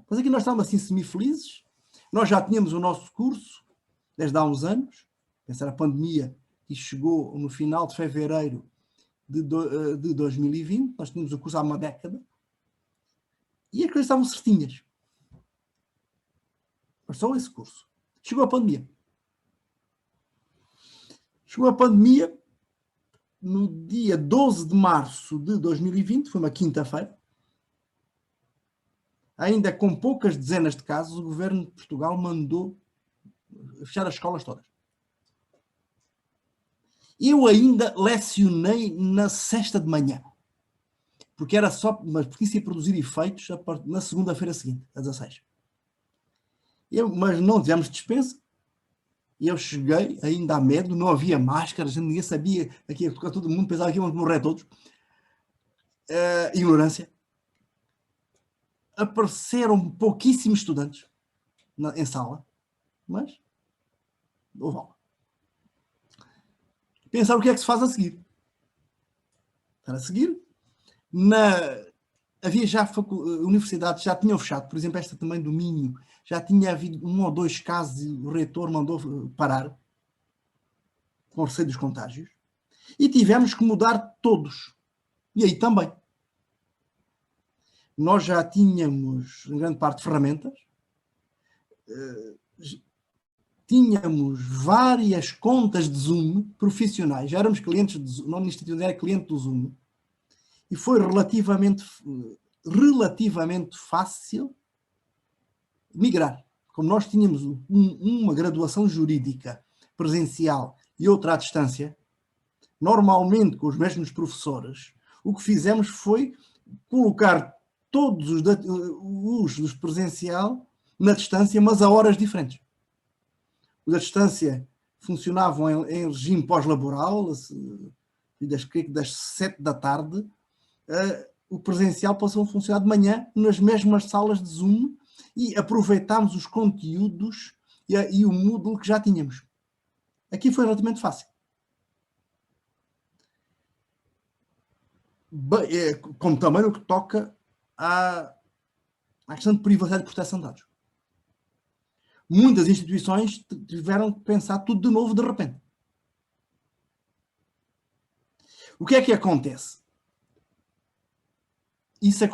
Mas aqui nós estávamos assim semi-felizes, nós já tínhamos o nosso curso desde há uns anos, essa era a pandemia que chegou no final de fevereiro de 2020, nós tínhamos o curso há uma década, e as coisas estavam certinhas. Mas só esse curso. Chegou a pandemia. Chegou a pandemia no dia 12 de março de 2020, foi uma quinta-feira. Ainda com poucas dezenas de casos, o governo de Portugal mandou fechar as escolas todas. Eu ainda lecionei na sexta de manhã, porque era só, mas porque isso ia produzir efeitos na segunda-feira seguinte, às 16. Mas não tivemos dispensa. Eu cheguei ainda a medo, não havia máscaras, ninguém sabia, aqui todo mundo pensava que íamos morrer todos. Ignorância. Apareceram pouquíssimos estudantes em sala. mas houve aula. Pensar o que é que se faz a seguir. Para seguir, havia já universidades já tinham fechado, por exemplo, esta também do Minho, já tinha havido 1 ou 2 casos e o reitor mandou parar, com receio dos contágios, e tivemos que mudar todos. E aí também. Nós já tínhamos, em grande parte, ferramentas, tínhamos várias contas de Zoom profissionais, já éramos clientes de Zoom, o nome instituto era cliente do Zoom, e foi relativamente fácil migrar. Como nós tínhamos uma graduação jurídica presencial e outra à distância, normalmente com os mesmos professores, o que fizemos foi colocar todos os dos presencial na distância, mas a horas diferentes. Os da distância funcionavam em regime pós-laboral, das 7 da tarde. O presencial passou a funcionar de manhã nas mesmas salas de Zoom e aproveitámos os conteúdos e o Moodle que já tínhamos. Aqui foi relativamente fácil. Como também no que toca à questão de privacidade e proteção de dados. Muitas instituições tiveram que pensar tudo de novo de repente. O que é que acontece? Isso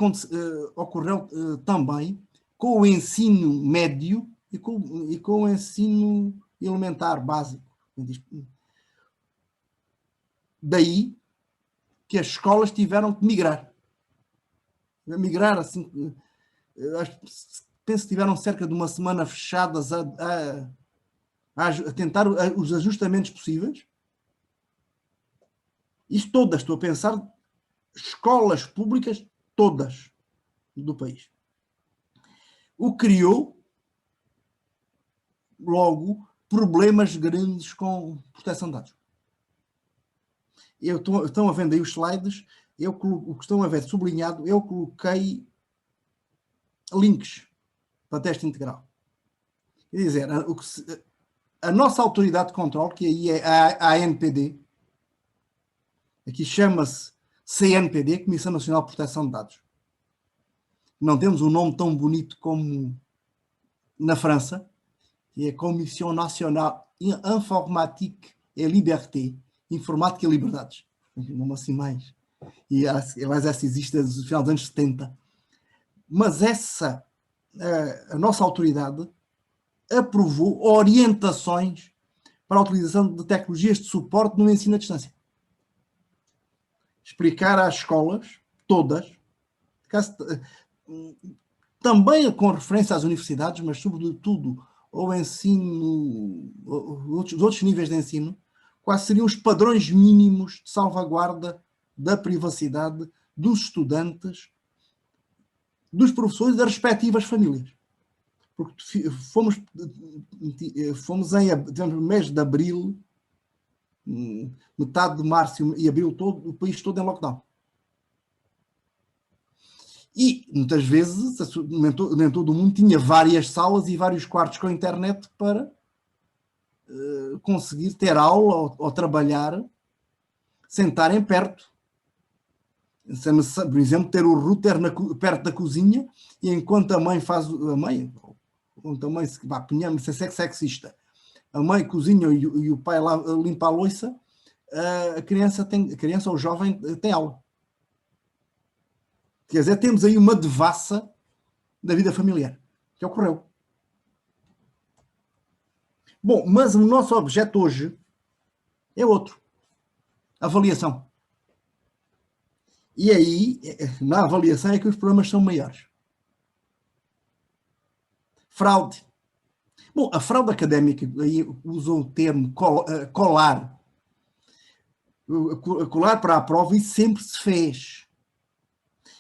ocorreu também com o ensino médio e com o ensino elementar básico. Daí que as escolas tiveram que migrar. Migrar assim, penso que tiveram cerca de uma semana fechadas a tentar os ajustamentos possíveis. Isto todas, estou a pensar, escolas públicas todas do país. O que criou, logo, problemas grandes com proteção de dados. Estão a ver aí os slides, o que estão a ver sublinhado, eu coloquei links para teste integral. Quer dizer, a nossa autoridade de controle, que aí é a ANPD, aqui chama-se CNPD, Comissão Nacional de Proteção de Dados. Não temos um nome tão bonito como na França, que é Commission Nationale Informatique et Liberté, Informática e Liberdades. Um nome assim mais. E essa existe desde o final dos anos 70. Mas a nossa autoridade aprovou orientações para a utilização de tecnologias de suporte no ensino à distância. Explicar às escolas, todas, também com referência às universidades, mas sobretudo ao ensino, os outros níveis de ensino, quais seriam os padrões mínimos de salvaguarda da privacidade dos estudantes, dos professores e das respectivas famílias. Porque fomos no mês de abril, metade de março e abril todo, o país todo em lockdown. E, muitas vezes, nem todo o mundo tinha várias salas e vários quartos com internet para conseguir ter aula ou trabalhar, sentarem perto. Por exemplo, ter o router perto da cozinha e enquanto a mãe faz... Enquanto a mãe, ponhamos, se é sexista, a mãe cozinha e o pai lá limpa a louça, a criança ou o jovem tem aula. Quer dizer, temos aí uma devassa da vida familiar, que ocorreu. Bom, mas o nosso objeto hoje é outro. Avaliação. E aí, na avaliação é que os problemas são maiores. Fraude. Bom, a fraude académica, aí usou o termo colar. Colar para a prova, e sempre se fez.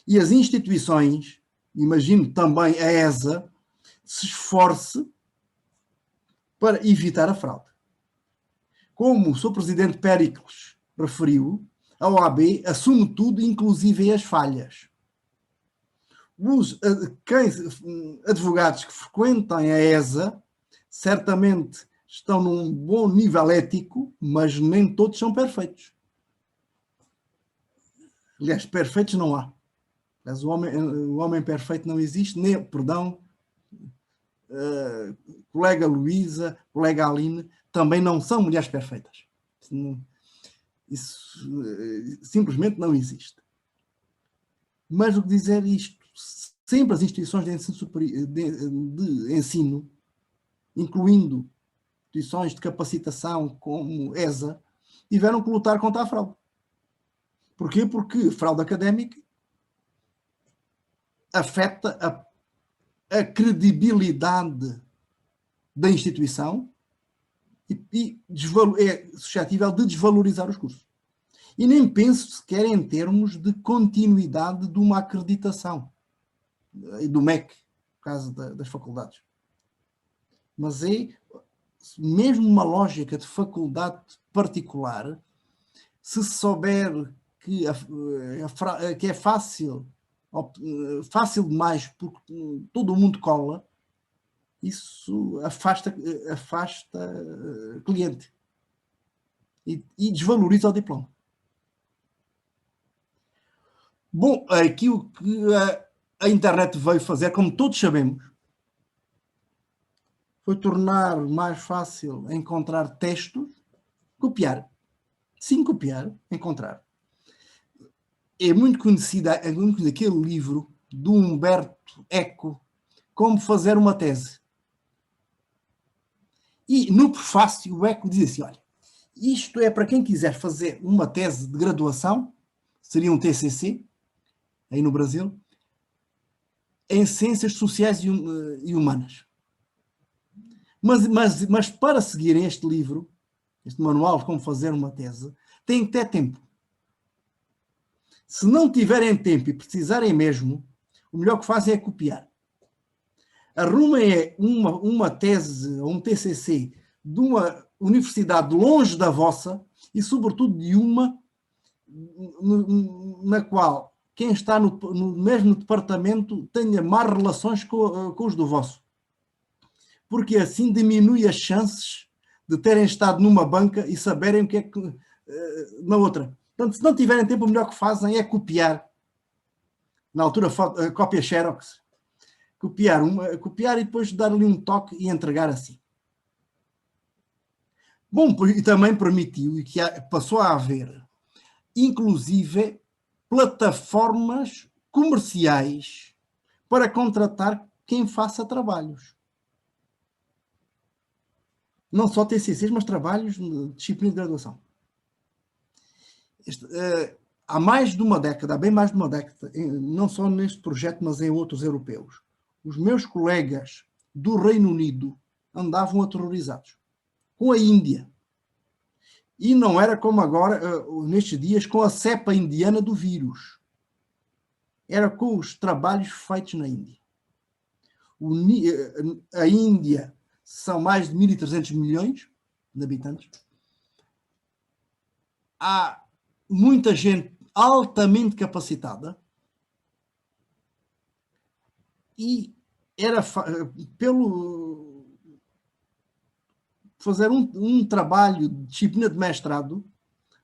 E as instituições, imagino também a ESA, se esforce para evitar a fraude. Como o Sr. Presidente Péricles referiu, a OAB assume tudo, inclusive as falhas. Os advogados que frequentam a ESA certamente estão num bom nível ético, mas nem todos são perfeitos. Aliás, perfeitos não há. Mas o homem perfeito não existe, nem, perdão, colega Luísa, colega Aline, também não são mulheres perfeitas. Isso simplesmente não existe. Mas o que dizer isto? Sempre as instituições de ensino superior, de ensino, incluindo instituições de capacitação como ESA, tiveram que lutar contra a fraude. Porquê? Porque a fraude académica afeta a credibilidade da instituição e é suscetível de desvalorizar os cursos. E nem penso sequer em termos de continuidade de uma acreditação, do MEC, no caso das faculdades. Mas é mesmo uma lógica de faculdade particular, se souber que é fácil demais porque todo mundo cola, isso afasta cliente e desvaloriza o diploma. Bom, aqui o que a internet veio fazer, como todos sabemos, foi tornar mais fácil encontrar textos, copiar. Sim, copiar, encontrar. É muito conhecido aquele livro do Humberto Eco, Como Fazer uma Tese. E no prefácio o Eco diz assim, olha, isto é para quem quiser fazer uma tese de graduação, seria um TCC, aí no Brasil, em Ciências Sociais e Humanas. Mas para seguirem este livro, este manual de como fazer uma tese, têm que ter tempo. Se não tiverem tempo e precisarem mesmo, o melhor que fazem é copiar. Arrumem uma tese ou um TCC de uma universidade longe da vossa e, sobretudo, de uma na qual quem está no mesmo departamento tenha más relações com os do vosso. Porque assim diminui as chances de terem estado numa banca e saberem o que é que na outra. Portanto, se não tiverem tempo, o melhor que fazem é copiar. Na altura, cópia Xerox. Copiar e depois dar-lhe um toque e entregar assim. Bom, e também permitiu, e que passou a haver, inclusive, plataformas comerciais para contratar quem faça trabalhos. Não só TCCs, mas trabalhos de disciplina de graduação. Há mais de uma década, há bem mais de uma década, não só neste projeto, mas em outros europeus, os meus colegas do Reino Unido andavam aterrorizados com a Índia. E não era como agora, nestes dias, com a cepa indiana do vírus. Era com os trabalhos feitos na Índia. A Índia são mais de 1.300 milhões de habitantes. Há muita gente altamente capacitada e era pelo fazer um trabalho de disciplina de mestrado,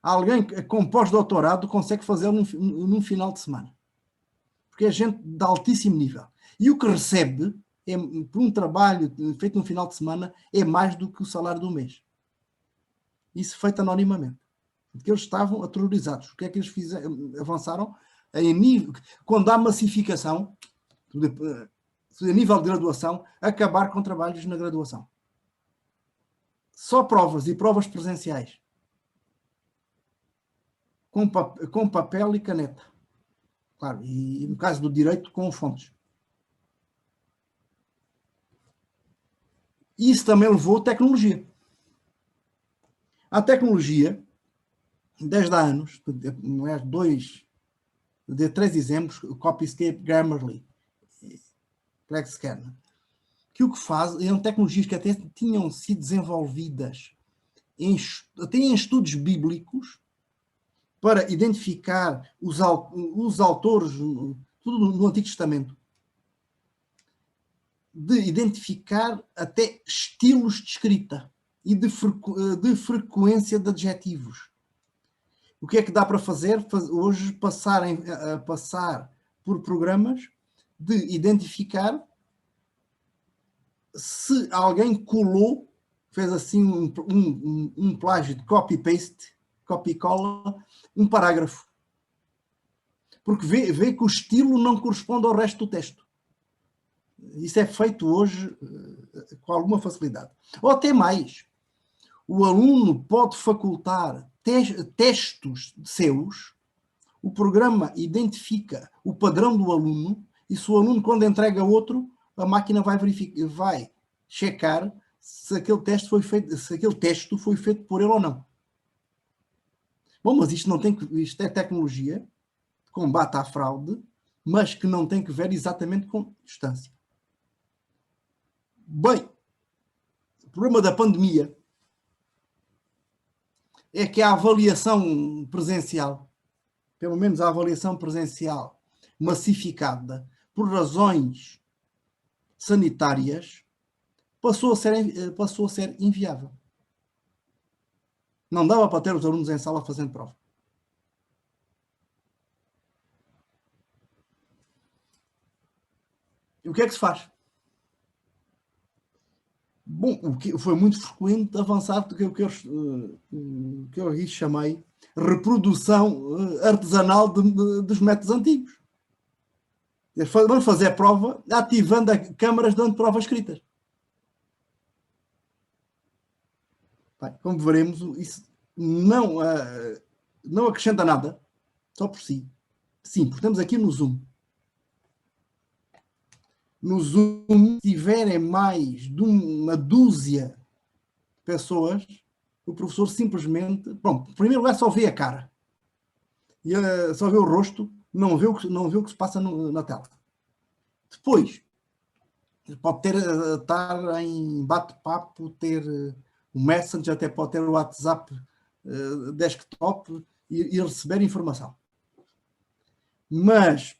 alguém com pós-doutorado consegue fazer num final de semana. Porque é gente de altíssimo nível. E o que recebe por um trabalho feito no final de semana é mais do que o salário do mês. Isso feito anonimamente. Porque eles estavam aterrorizados. O que é que eles fizeram? Avançaram em nível, quando há massificação, a nível de graduação, acabar com trabalhos na graduação. Só provas e provas presenciais. Com papel e caneta. Claro, e no caso do direito, com fontes. Isso também levou a tecnologia. A tecnologia, desde há anos, não é de 3 exemplos, Copyscape, Grammarly, FlexScan, que o que faz, eram tecnologias que até tinham sido desenvolvidas até em estudos bíblicos para identificar os autores, tudo no Antigo Testamento. de identificar até estilos de escrita e de frequência de adjetivos. O que é que dá para fazer? Hoje passar por programas de identificar se alguém colou, fez assim um plágio de copy-paste, copy-cola, um parágrafo. Porque vê que o estilo não corresponde ao resto do texto. Isso é feito hoje com alguma facilidade. Ou até mais. O aluno pode facultar textos seus, o programa identifica o padrão do aluno, e se o aluno, quando entrega outro, a máquina vai verificar, vai checar se aquele texto foi feito por ele ou não. Bom, mas isto é tecnologia de combate à fraude, mas que não tem que ver exatamente com distância. Bem, o problema da pandemia é que a avaliação presencial, pelo menos a avaliação presencial massificada por razões sanitárias, passou a ser inviável. Não dava para ter os alunos em sala fazendo prova. E o que é que se faz? Bom, o que foi muito frequente avançar do que eu aqui chamei reprodução artesanal dos métodos antigos. Vamos fazer a prova ativando câmaras dando provas escritas. Bem, como veremos, isso não acrescenta nada, só por si. Sim, porque estamos aqui no Zoom. No Zoom, se tiverem mais de uma dúzia de pessoas, o professor simplesmente... Pronto, em primeiro lugar só vê a cara. E só vê o rosto, não vê o que se passa na tela. Depois, pode estar em bate-papo, ter o Messenger, até pode ter o WhatsApp desktop e receber informação. Mas...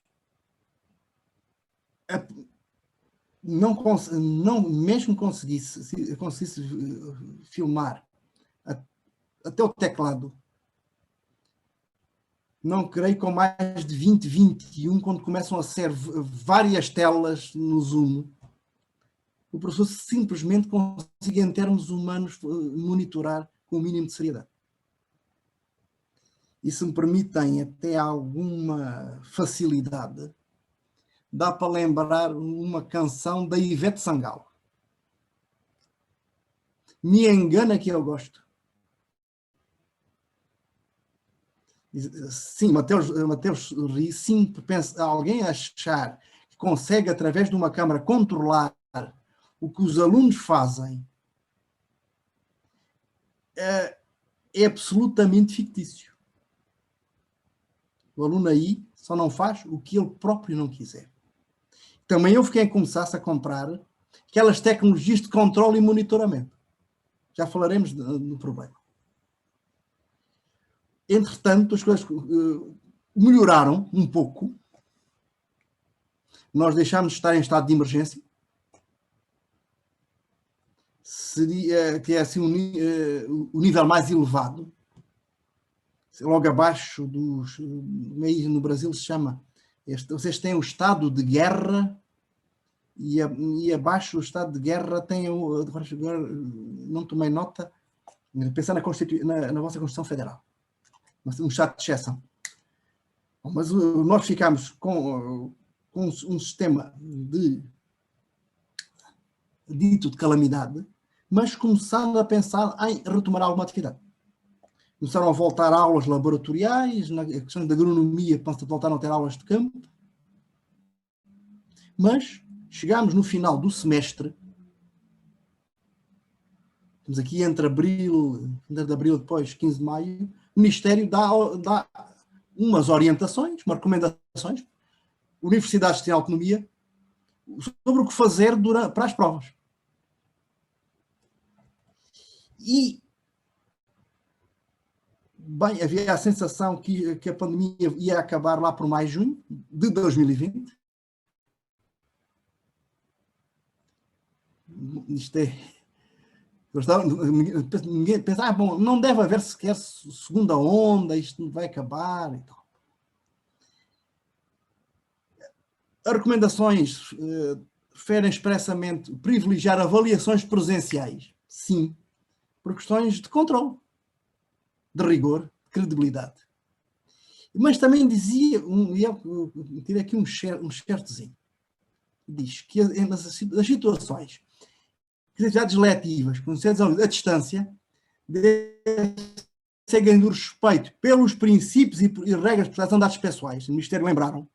não mesmo conseguisse filmar até o teclado, não creio com mais de 20, 21, quando começam a ser várias telas no Zoom, o professor simplesmente consiga, em termos humanos, monitorar com o mínimo de seriedade. E se me permitem até alguma facilidade, dá para lembrar uma canção da Ivete Sangalo. Me engana que eu gosto. Sim, Mateus ri, sim, pensa, alguém achar que consegue, através de uma câmara, controlar o que os alunos fazem é absolutamente fictício. O aluno aí só não faz o que ele próprio não quiser. Também houve quem começasse a comprar aquelas tecnologias de controle e monitoramento. Já falaremos do problema. Entretanto, as coisas melhoraram um pouco. Nós deixámos de estar em estado de emergência. Que é assim o nível mais elevado. Logo abaixo dos... no Brasil se chama... Vocês têm o estado de guerra e abaixo do estado de guerra tem o... Não tomei nota, pensar na vossa Constituição Federal. Um estado de exceção. Mas nós ficámos com um sistema dito de calamidade, mas começaram a pensar em retomar alguma atividade. Começaram a voltar a aulas laboratoriais, na questão da agronomia, voltaram a ter aulas de campo. Mas chegámos no final do semestre, estamos aqui entre abril, depois 15 de maio, o Ministério dá umas orientações, umas recomendações, universidades têm autonomia, sobre o que fazer para as provas. E bem, havia a sensação que a pandemia ia acabar lá por maio, junho de 2020. isto é... Ninguém pensa, bom, não deve haver sequer segunda onda, isto vai acabar e tal. As recomendações referem expressamente privilegiar avaliações presenciais, sim, por questões de controle, de rigor, de credibilidade. Mas também dizia, tirei aqui um certozinho, diz que nas situações de atividades letivas, conhecidas à distância, seguem do respeito pelos princípios e regras de proteção de dados pessoais, o Ministério lembraram,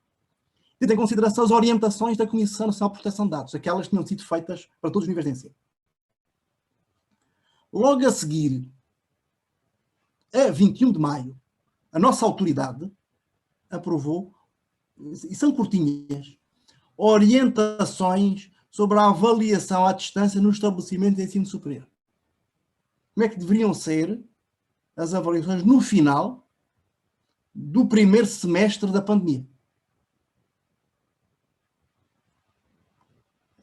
tendo em consideração as orientações da Comissão Nacional de Proteção de Dados, aquelas que tinham sido feitas para todos os níveis de ensino. Logo a seguir, a 21 de maio, a nossa autoridade aprovou, e são curtinhas, orientações sobre a avaliação à distância no estabelecimento de ensino superior. Como é que deveriam ser as avaliações no final do primeiro semestre da pandemia?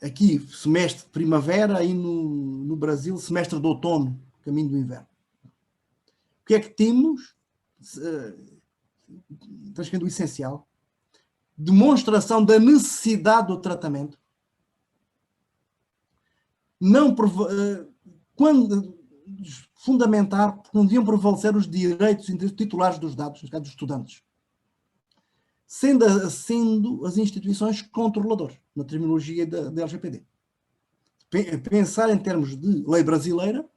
Aqui, semestre de primavera, aí no Brasil, semestre de outono, caminho do inverno. O que é que temos? Transcendendo o essencial. Demonstração da necessidade do tratamento. Fundamentar, porque não deviam prevalecer os direitos titulares dos dados, no caso dos estudantes. Sendo as instituições controladoras, na terminologia da LGPD. Pensar em termos de lei brasileira,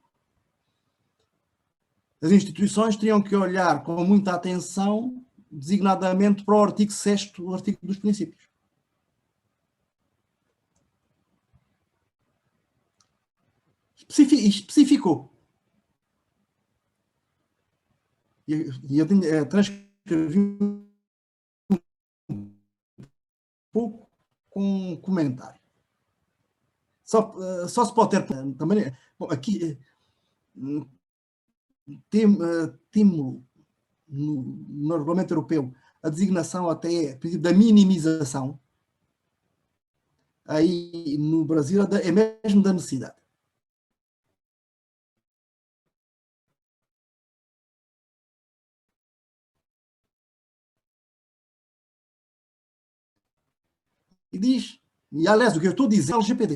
as instituições teriam que olhar com muita atenção, designadamente para o artigo 6º, o artigo dos princípios. Especificou. E eu transcrevi um pouco com um comentário. Só se pode ter também. Bom, aqui temos no regulamento europeu a designação até da minimização. Aí no Brasil é mesmo da necessidade. E diz, e aliás, o que eu estou a dizer, a LGPD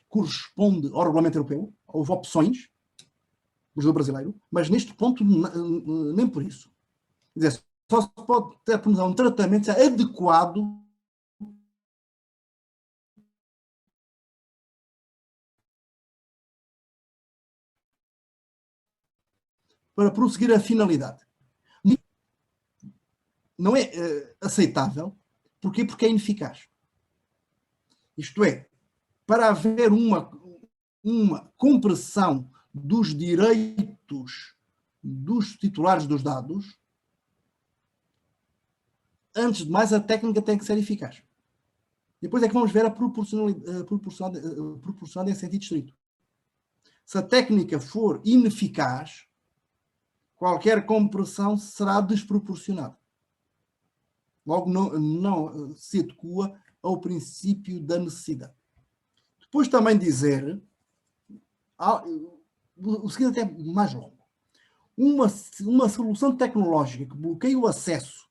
corresponde ao regulamento europeu, houve opções, o do brasileiro, mas neste ponto nem por isso. Quer dizer, só se pode ter um tratamento adequado para prosseguir a finalidade. Não é aceitável. Porquê? Porque é ineficaz. Isto é, para haver uma compressão dos direitos dos titulares dos dados, antes de mais, a técnica tem que ser eficaz. Depois é que vamos ver a proporcionalidade em sentido estrito. Se a técnica for ineficaz, qualquer compressão será desproporcionada. Logo, não se adequa ao princípio da necessidade. Depois também dizer, o seguinte é mais longo, uma solução tecnológica que bloqueia o acesso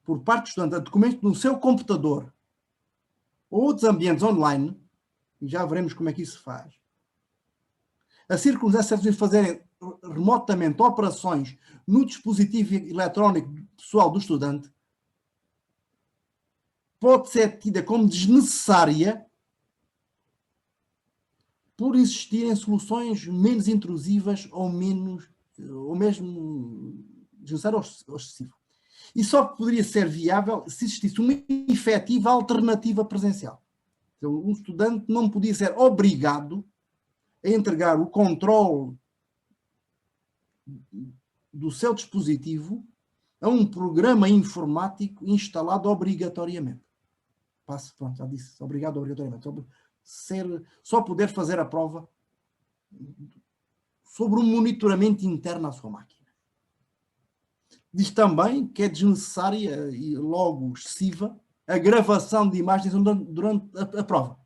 por parte do estudante a documentos no seu computador ou outros ambientes online, e já veremos como é que isso se faz, a circunstância de fazerem remotamente operações no dispositivo eletrónico pessoal do estudante, pode ser tida como desnecessária por existirem soluções menos intrusivas ou mesmo desnecessário ou excessivo. E só poderia ser viável se existisse uma efetiva alternativa presencial. Então, um estudante não podia ser obrigado a entregar o controle do seu dispositivo a um programa informático instalado obrigatoriamente. Pronto, já disse, obrigado obrigatoriamente. Só poder fazer a prova sobre um monitoramento interno à sua máquina. Diz também que é desnecessária e logo excessiva a gravação de imagens durante a prova.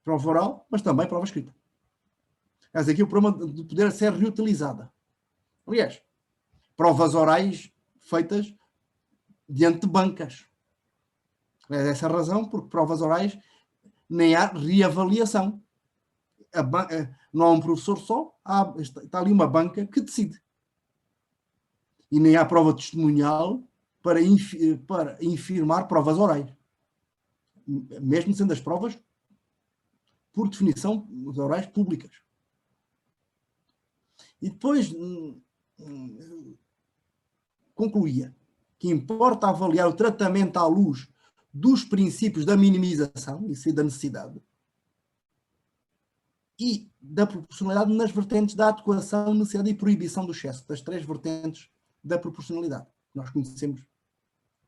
Prova oral, mas também prova escrita. Mas aqui o problema de poder ser reutilizada. Aliás, provas orais feitas diante de bancas. É essa a razão, porque provas orais nem há reavaliação. Não há um professor só, está ali uma banca que decide. E nem há prova testemunhal para infirmar provas orais. Mesmo sendo as provas, por definição, orais públicas. E depois concluía que importa avaliar o tratamento à luz dos princípios da minimização, isso e da necessidade, e da proporcionalidade nas vertentes da adequação, necessidade e proibição do excesso, das 3 vertentes da proporcionalidade que nós conhecemos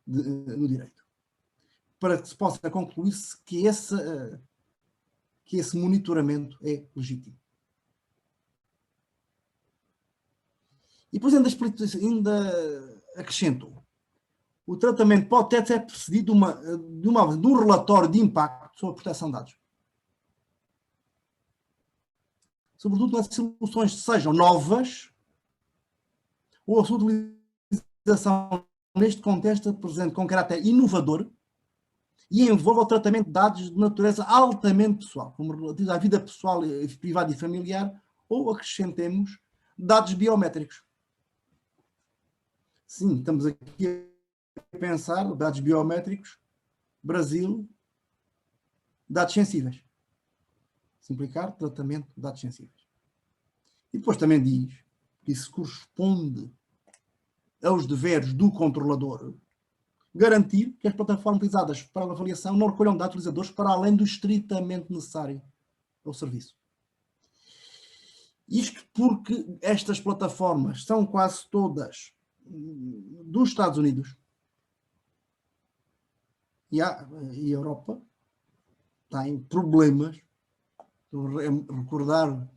no direito. Para que se possa concluir-se que esse monitoramento é legítimo. E depois ainda acrescentou: o tratamento pode até ser precedido de um relatório de impacto sobre a proteção de dados. Sobretudo nas soluções sejam novas ou a sua utilização neste contexto presente com caráter inovador e envolva o tratamento de dados de natureza altamente pessoal, como relativos à vida pessoal, privada e familiar, ou acrescentemos dados biométricos. Sim, estamos aqui a pensar, dados biométricos, Brasil, dados sensíveis. Simplificar, tratamento de dados sensíveis. E depois também diz que isso corresponde aos deveres do controlador garantir que as plataformas utilizadas para a avaliação não recolham dados utilizadores para além do estritamente necessário ao serviço. Isto porque estas plataformas são quase todas dos Estados Unidos e a Europa tem problemas. Recordar,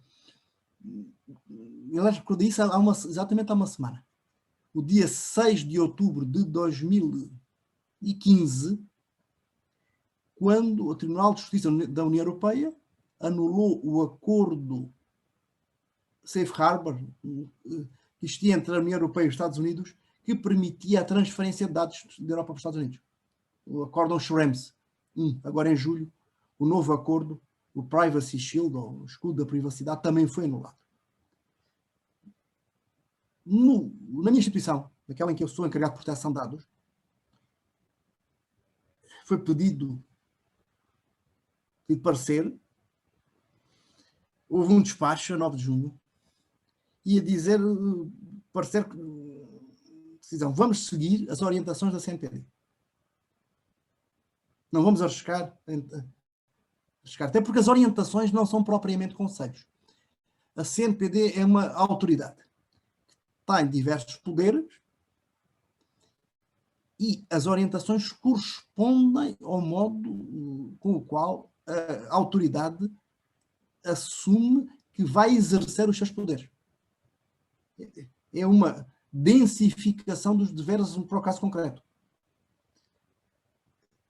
recordei isso exatamente há uma semana. O dia 6 de outubro de 2015, quando o Tribunal de Justiça da União Europeia anulou o acordo Safe Harbor que existia entre a União Europeia e os Estados Unidos, que permitia a transferência de dados da Europa para os Estados Unidos. O Acórdão Schrems, agora em julho, o novo acordo, o Privacy Shield, ou o escudo da privacidade, também foi anulado. Na minha instituição, naquela em que eu sou encarregado de proteção de dados, foi pedido parecer, houve um despacho a 9 de junho, e a dizer, parecer que decisão, vamos seguir as orientações da CNPD. Não vamos arriscar, até porque as orientações não são propriamente conselhos. A CNPD é uma autoridade que tem diversos poderes e as orientações correspondem ao modo com o qual a autoridade assume que vai exercer os seus poderes. É uma densificação dos deveres para o caso concreto.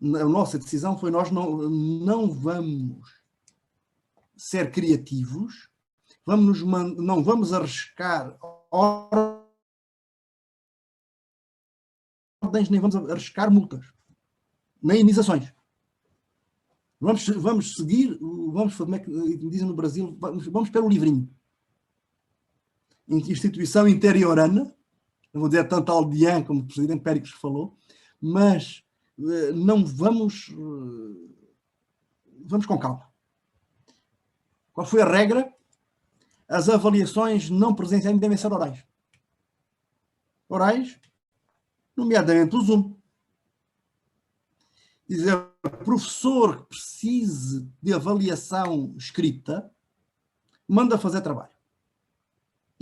A nossa decisão foi: nós não vamos ser criativos, não vamos arriscar ordens, nem vamos arriscar multas, nem indenizações. Vamos seguir, como é que dizem no Brasil, vamos pelo livrinho. Instituição interiorana, não vou dizer tanto aldeã como o presidente Péricles falou, mas não vamos com calma. Qual foi a regra? As avaliações não presenciais devem ser orais. Orais, nomeadamente o Zoom. Dizer, professor que precise de avaliação escrita, manda fazer trabalho.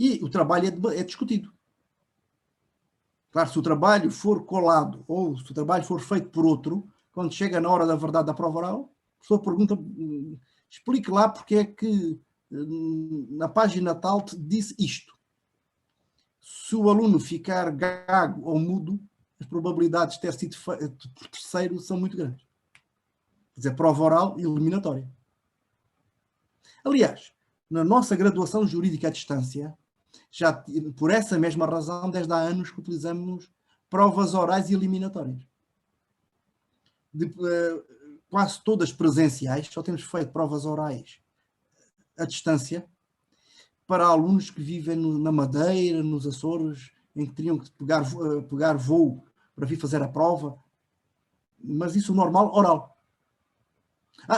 E o trabalho é discutido. Claro, se o trabalho for colado ou se o trabalho for feito por outro, quando chega na hora da verdade da prova oral, a pessoa pergunta, explique lá porque é que na página tal te disse isto. Se o aluno ficar gago ou mudo, as probabilidades de ter sido feito por terceiro são muito grandes. Quer dizer, prova oral eliminatória. Aliás, na nossa graduação jurídica à distância, já por essa mesma razão, desde há anos que utilizamos provas orais e eliminatórias. Quase todas presenciais, só temos feito provas orais à distância para alunos que vivem na Madeira, nos Açores, em que teriam que pegar voo para vir fazer a prova, mas isso normal, oral.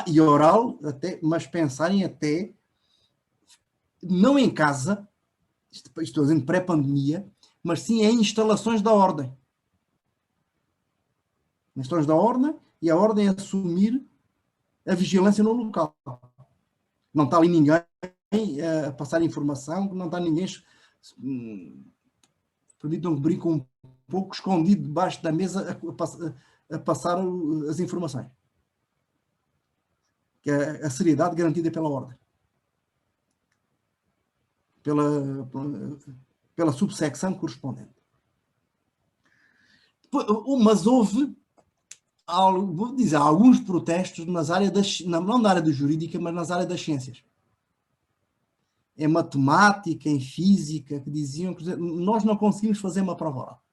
E oral, mas pensarem até, não em casa, estou dizendo pré-pandemia, mas sim em instalações da Ordem. Instalações da Ordem, e a Ordem assumir a vigilância no local. Não está ali ninguém a passar informação, não está ninguém, permitam que brinque um pouco, escondido debaixo da mesa a passar as informações. Que é a seriedade garantida pela Ordem. Pela subsecção correspondente. Mas houve, vou dizer, alguns protestos nas áreas não na área da jurídica, mas nas áreas das ciências. Em matemática, em física, que diziam que nós não conseguimos fazer uma prova oral.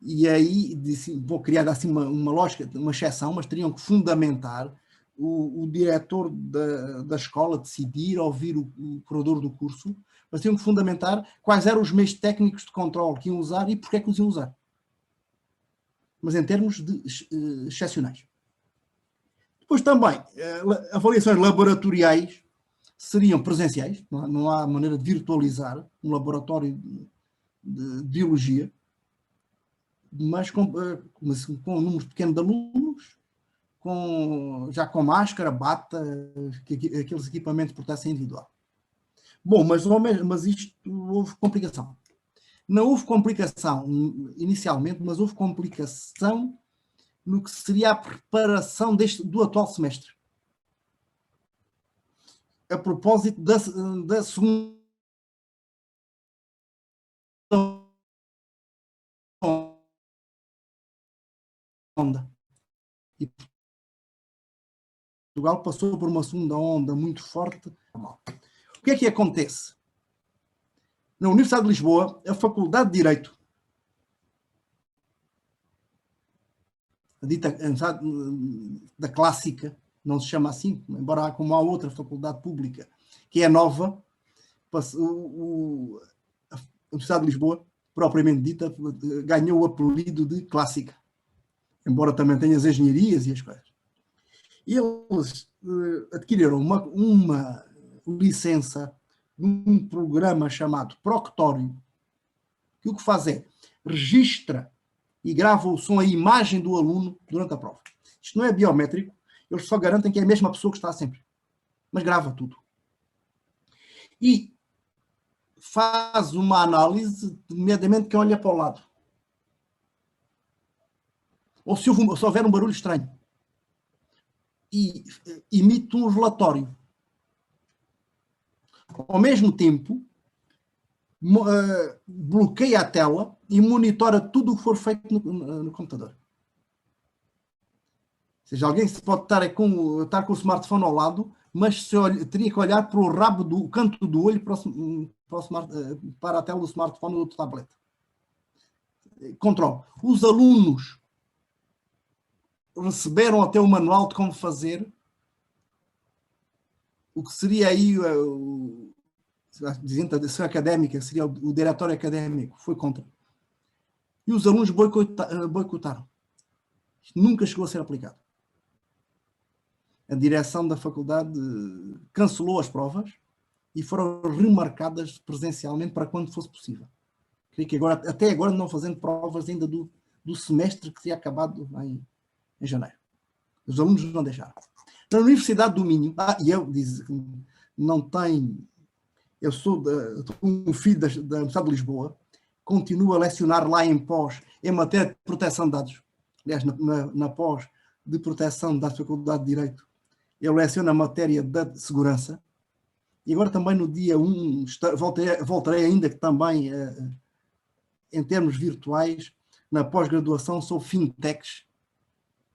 E aí vou criar assim uma lógica, uma exceção, mas teriam que fundamentar o diretor da escola decidir, ouvir o curador do curso, mas teriam que fundamentar quais eram os meios técnicos de controle que iam usar e porque é que os iam usar. Mas em termos excepcionais. Depois também, avaliações laboratoriais seriam presenciais, não há maneira de virtualizar um laboratório de biologia, mas com um número pequeno de alunos, já com máscara, bata, aqueles equipamentos de proteção individual. Bom, mas isto houve complicação. Não houve complicação inicialmente, mas houve complicação no que seria a preparação do atual semestre. A propósito da segunda onda. E Portugal passou por uma segunda onda muito forte. O que é que acontece? Na Universidade de Lisboa, a Faculdade de Direito, a dita da clássica, não se chama assim, embora como há outra faculdade pública, que é nova, a Universidade de Lisboa, propriamente dita, ganhou o apelido de clássica, embora também tenha as engenharias e as coisas. E eles adquiriram uma licença de um programa chamado Proctório, que o que faz é registra e grava o som, a imagem do aluno durante a prova. Isto não é biométrico, eles só garantem que é a mesma pessoa que está sempre, mas grava tudo. E faz uma análise, nomeadamente quem olha para o lado. Ou se houver um barulho estranho. E emite um relatório. Ao mesmo tempo, bloqueia a tela e monitora tudo o que for feito no computador. Ou seja, alguém pode estar com o smartphone ao lado, mas teria que olhar para o rabo do canto do olho para a tela do smartphone ou do tablet. Controle. Os alunos receberam até o manual de como fazer, o que seria aí dizendo a direção académica, seria o diretório académico, foi contra. E os alunos boicotaram. Isto nunca chegou a ser aplicado. A direção da faculdade cancelou as provas e foram remarcadas presencialmente para quando fosse possível. Creio que até agora não fazendo provas ainda do semestre que tinha acabado em janeiro. Os alunos não deixaram. Na Universidade do Minho, e eu disse que não tem... Eu sou um filho da Universidade de Lisboa, continuo a lecionar lá em pós, em matéria de proteção de dados. Aliás, na pós de proteção da Faculdade de Direito, eu leciono a matéria da segurança. E agora também no dia 1, voltarei ainda que também, em termos virtuais, na pós-graduação sobre fintechs,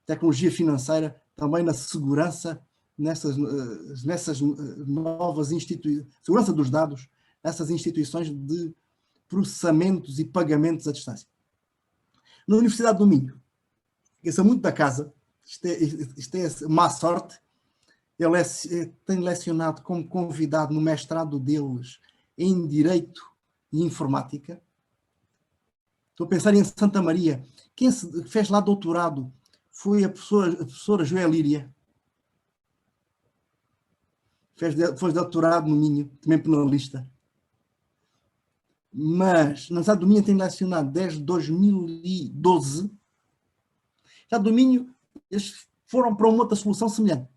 tecnologia financeira, também na segurança nessas novas instituições, segurança dos dados, nessas instituições de processamentos e pagamentos à distância. Na Universidade do Minho, eu sou muito da casa, isto é má sorte, ele tem lecionado como convidado no mestrado deles em Direito e Informática. Estou a pensar em Santa Maria. Quem fez lá doutorado foi a professora Joelíria. Fez doutorado no Minho, também penalista. Mas na Universidade do Minho tem lecionado desde 2012. Já do Minho, eles foram para uma outra solução semelhante,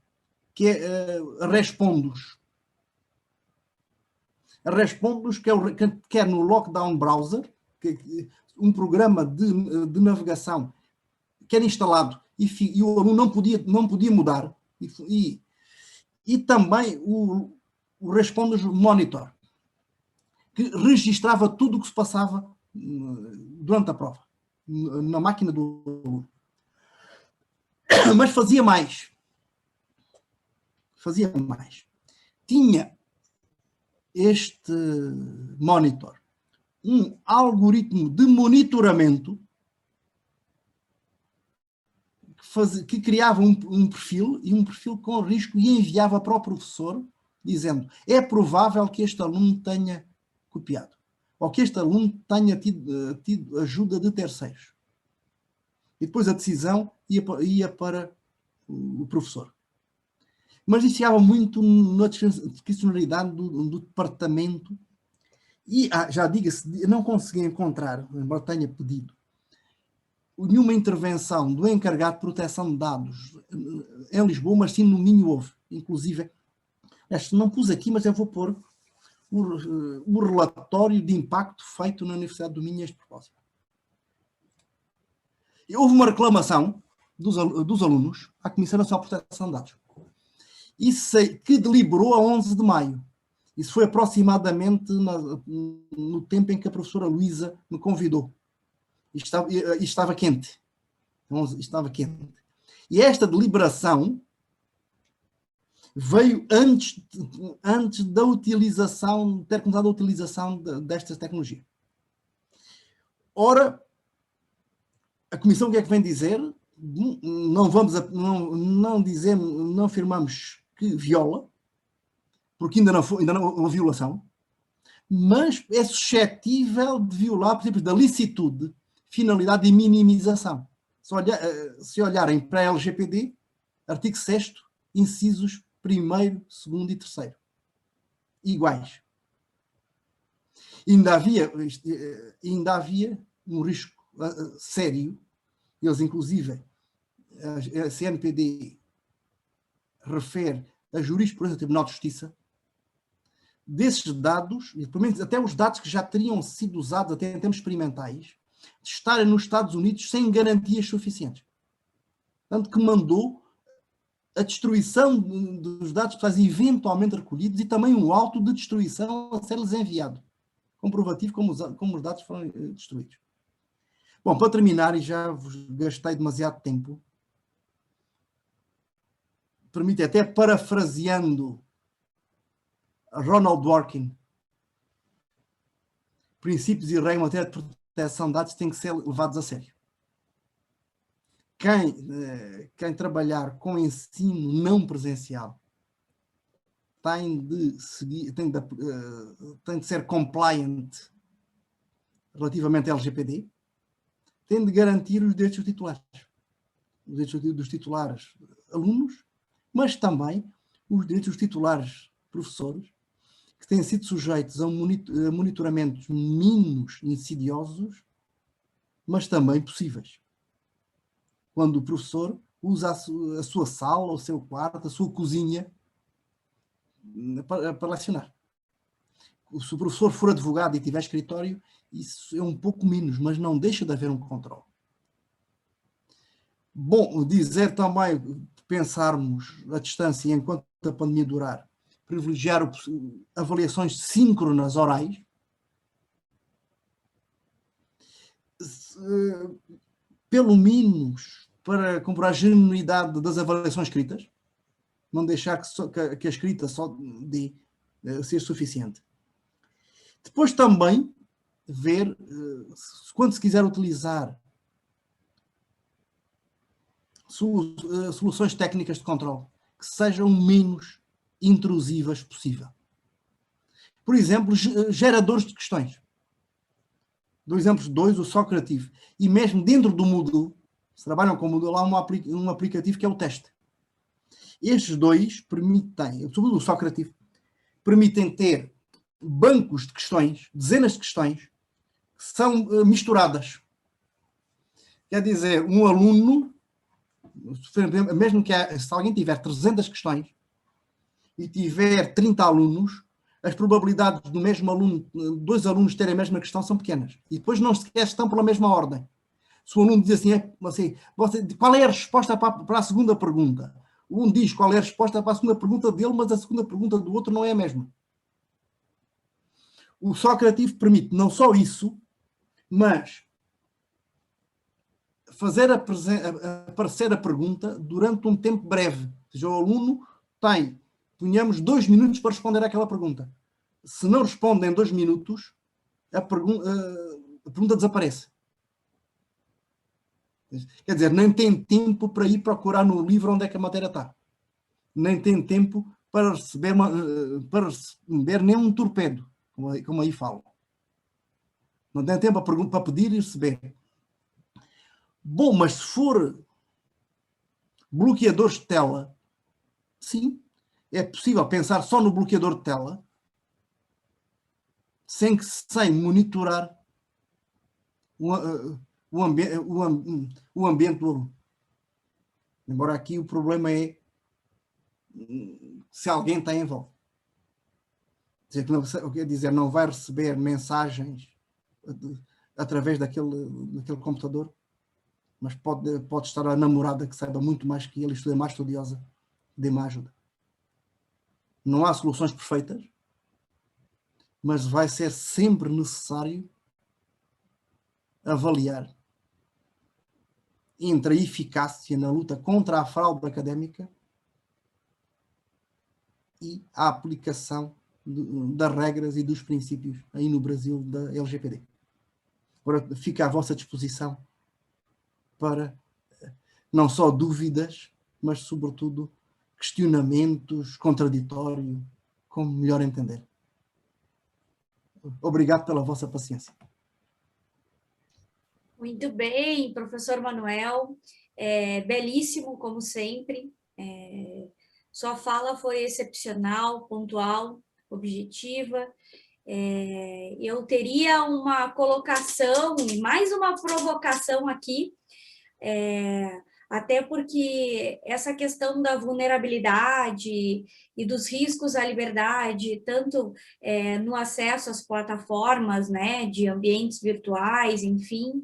que é a Respondos. A Respondos, que é no Lockdown Browser, um programa de navegação que era instalado e o aluno não podia mudar. E também o Respondos Monitor, que registrava tudo o que se passava durante a prova, na máquina do aluno. Mas fazia mais. Tinha este monitor um algoritmo de monitoramento que criava um perfil, e um perfil com risco, e enviava para o professor, dizendo: é provável que este aluno tenha copiado, ou que este aluno tenha tido ajuda de terceiros. E depois a decisão ia para o professor. Mas iniciava muito na discricionalidade do departamento. E, já diga-se, não consegui encontrar, embora tenha pedido, nenhuma intervenção do encarregado de proteção de dados em Lisboa, mas sim no Minho houve. Inclusive, não pus aqui, mas eu vou pôr o relatório de impacto feito na Universidade do Minho a este propósito. E houve uma reclamação dos alunos à Comissão Nacional de Proteção de Dados, que deliberou a 11 de maio. Isso foi aproximadamente no tempo em que a professora Luísa me convidou. Estava quente. Estava quente. E esta deliberação veio antes da utilização, ter começado a utilização desta tecnologia. Ora, a Comissão o que é que vem dizer? Não afirmamos que viola, porque ainda não houve violação, mas é suscetível de violar princípios da licitude, finalidade e minimização. Se olharem para a LGPD, artigo 6º, incisos 1º, 2º e 3º, iguais. Ainda havia um risco sério. Eles, inclusive, a CNPD refere a jurisprudência do Tribunal de Justiça, desses dados, e pelo menos até os dados que já teriam sido usados até em termos experimentais, de estarem nos Estados Unidos sem garantias suficientes. Tanto que mandou a destruição dos dados pessoais eventualmente recolhidos e também um auto de destruição a ser-lhes enviado, comprovativo como os dados foram destruídos. Bom, para terminar, e já vos gastei demasiado tempo, permite, até parafraseando Ronald Dworkin, princípios e regras em matéria de proteção de dados têm que ser levados a sério. Quem trabalhar com ensino não presencial tem de ser compliant relativamente à LGPD, tem de garantir os direitos dos titulares. Os direitos dos titulares alunos, mas também os direitos dos titulares professores, que têm sido sujeitos a monitoramentos mínimos insidiosos, mas também possíveis. Quando o professor usa a sua sala, o seu quarto, a sua cozinha para lecionar. Se o professor for advogado e tiver escritório, isso é um pouco menos, mas não deixa de haver um controle. Bom, dizer também, pensarmos a distância enquanto a pandemia durar, privilegiar avaliações síncronas orais, pelo menos para comprovar a genuinidade das avaliações escritas, não deixar que a escrita só seja suficiente. Depois também ver, quando se quiser utilizar soluções técnicas de controle, que sejam menos intrusivas possível. Por exemplo, geradores de questões. Do exemplo 2, o Socrativo. E mesmo dentro do Moodle, se trabalham com o Moodle, há um aplicativo que é o teste. Estes dois permitem, sobretudo o Socrativo, permitem ter bancos de questões, dezenas de questões, que são misturadas. Quer dizer, um aluno, mesmo que se alguém tiver 300 questões e tiver 30 alunos, as probabilidades do mesmo aluno, 2 alunos terem a mesma questão são pequenas. E depois não sequer estão pela mesma ordem. Se o aluno diz assim, qual é a resposta para a segunda pergunta? Um diz qual é a resposta para a segunda pergunta dele, mas a segunda pergunta do outro não é a mesma. O Socrativo permite não só isso, mas fazer aparecer a pergunta durante um tempo breve. Ou seja, o aluno tem, ponhamos, 2 minutos para responder àquela pergunta. Se não responde em 2 minutos, a pergunta desaparece. Quer dizer, nem tem tempo para ir procurar no livro onde é que a matéria está. Nem tem tempo para receber nem um torpedo, como aí falo. Não tem tempo para pedir e receber. Bom, mas se for bloqueadores de tela, sim, é possível pensar só no bloqueador de tela, sem monitorar o ambiente do aluno. Embora aqui o problema é se alguém está em volta. Quer dizer, não vai receber mensagens através daquele computador, mas pode estar a namorada que saiba muito mais que ele, é mais estudiosa, dê-me ajuda. Não há soluções perfeitas, mas vai ser sempre necessário avaliar entre a eficácia na luta contra a fraude académica e a aplicação das regras e dos princípios aí no Brasil da LGPD. Agora fica à vossa disposição para não só dúvidas, mas sobretudo questionamentos, contraditório, como melhor entender. Obrigado pela vossa paciência. Muito bem, professor Manuel, belíssimo como sempre, sua fala foi excepcional, pontual, objetiva. Eu teria uma colocação e mais uma provocação aqui, até porque essa questão da vulnerabilidade e dos riscos à liberdade, tanto no acesso às plataformas, né, de ambientes virtuais, enfim,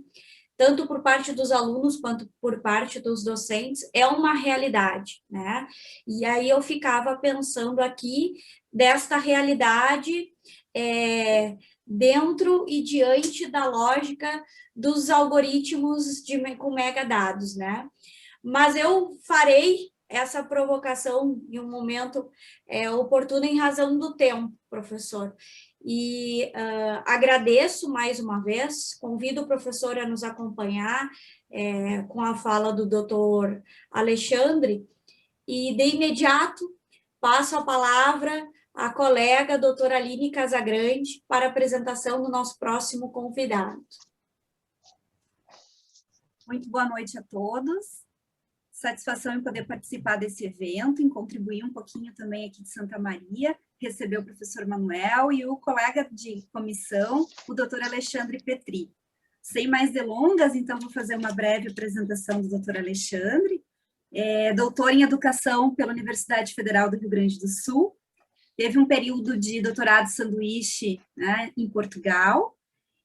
tanto por parte dos alunos quanto por parte dos docentes, é uma realidade, né? E aí eu ficava pensando aqui desta realidade dentro e diante da lógica dos algoritmos com megadados, né? Mas eu farei essa provocação em um momento oportuno em razão do tempo, professor. E agradeço mais uma vez, convido o professor a nos acompanhar com a fala do doutor Alexandre, e de imediato passo a palavra à colega doutora Aline Casagrande para a apresentação do nosso próximo convidado. Muito boa noite a todos. Satisfação em poder participar desse evento, em contribuir um pouquinho também aqui de Santa Maria, receber o professor Manuel e o colega de comissão, o doutor Alexandre Petri. Sem mais delongas, então, vou fazer uma breve apresentação do doutor Alexandre. Doutor em Educação pela Universidade Federal do Rio Grande do Sul, teve um período de doutorado sanduíche, né, em Portugal,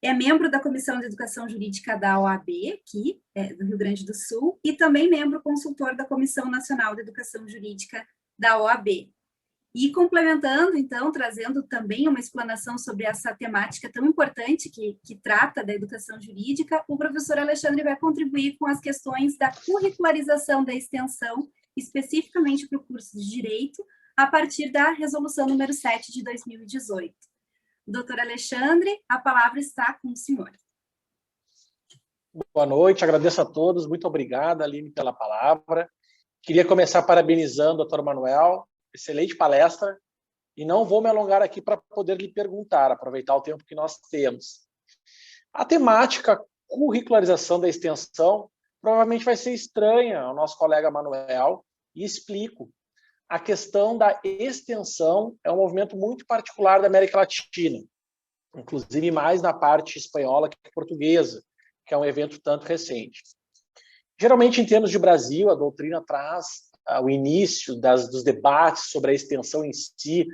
é membro da Comissão de Educação Jurídica da OAB, aqui, do Rio Grande do Sul, e também membro consultor da Comissão Nacional de Educação Jurídica da OAB. E complementando, então, trazendo também uma explanação sobre essa temática tão importante que trata da educação jurídica, o professor Alexandre vai contribuir com as questões da curricularização da extensão especificamente para o curso de Direito, a partir da resolução número 7 de 2018. Doutor Alexandre, a palavra está com o senhor. Boa noite, agradeço a todos, muito obrigada, Aline, pela palavra. Queria começar parabenizando o doutor Manuel, excelente palestra, e não vou me alongar aqui para poder lhe perguntar, aproveitar o tempo que nós temos. A temática curricularização da extensão provavelmente vai ser estranha ao nosso colega Manuel, e explico. A questão da extensão é um movimento muito particular da América Latina, inclusive mais na parte espanhola que portuguesa, que é um evento tanto recente. Geralmente, em termos de Brasil, a doutrina traz o início dos debates sobre a extensão em si,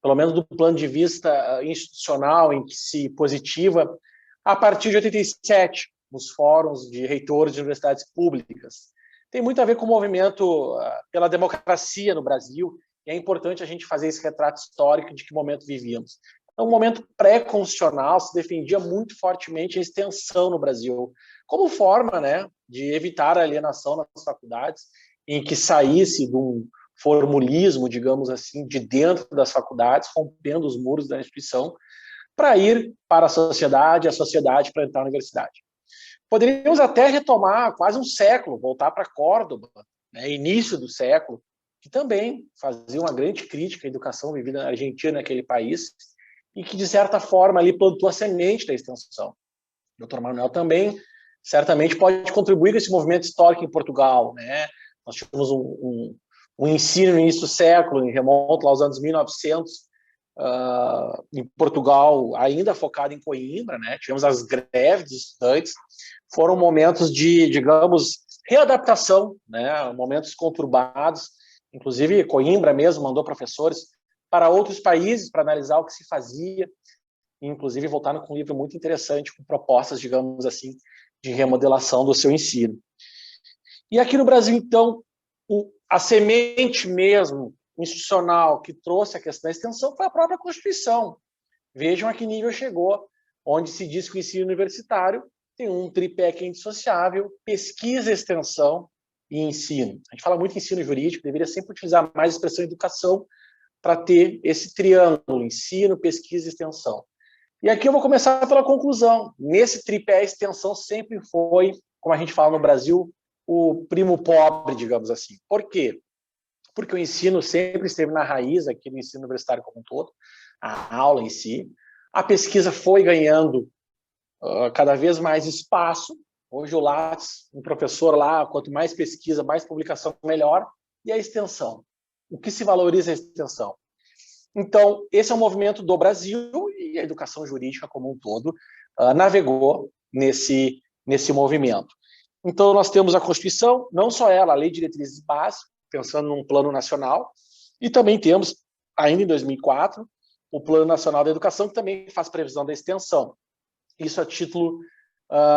pelo menos do plano de vista institucional em que se positiva, a partir de 87, nos fóruns de reitores de universidades públicas. Tem muito a ver com o movimento pela democracia no Brasil, e é importante a gente fazer esse retrato histórico de que momento vivíamos. Então, no momento pré-constitucional, se defendia muito fortemente a extensão no Brasil, como forma, né, de evitar a alienação nas faculdades, em que saísse de um formulismo, digamos assim, de dentro das faculdades, rompendo os muros da instituição, para ir para a sociedade para entrar na universidade. Poderíamos até retomar quase um século, voltar para Córdoba, né, início do século, que também fazia uma grande crítica à educação vivida na Argentina, naquele país, e que, de certa forma, ali plantou a semente da extensão. O Dr. Manuel também, certamente, pode contribuir com esse movimento histórico em Portugal, né? Nós tivemos um ensino no início do século, em remonta aos anos 1900, em Portugal, ainda focado em Coimbra, né? Tivemos as greves dos estudantes, foram momentos de, digamos, readaptação, né? Momentos conturbados, inclusive Coimbra mesmo mandou professores para outros países para analisar o que se fazia, e inclusive voltaram com um livro muito interessante, com propostas, digamos assim, de remodelação do seu ensino. E aqui no Brasil, então, a semente mesmo institucional que trouxe a questão da extensão foi a própria Constituição. Vejam a que nível chegou, onde se diz que o ensino universitário tem um tripé que é indissociável: pesquisa, extensão e ensino. A gente fala muito em ensino jurídico, deveria sempre utilizar mais a expressão educação para ter esse triângulo: ensino, pesquisa e extensão. E aqui eu vou começar pela conclusão. Nesse tripé, a extensão sempre foi, como a gente fala no Brasil, o primo pobre, digamos assim. Por quê? Porque o ensino sempre esteve na raiz aqui do ensino universitário como um todo, a aula em si. A pesquisa foi ganhando cada vez mais espaço. Hoje o Lattes, um professor lá, quanto mais pesquisa, mais publicação, melhor. E a extensão. O que se valoriza é a extensão. Então, esse é um movimento do Brasil, e a educação jurídica como um todo navegou nesse movimento. Então, nós temos a Constituição, não só ela, a Lei de Diretrizes de Base, pensando num plano nacional, e também temos, ainda em 2004, o Plano Nacional da Educação, que também faz previsão da extensão. Isso a título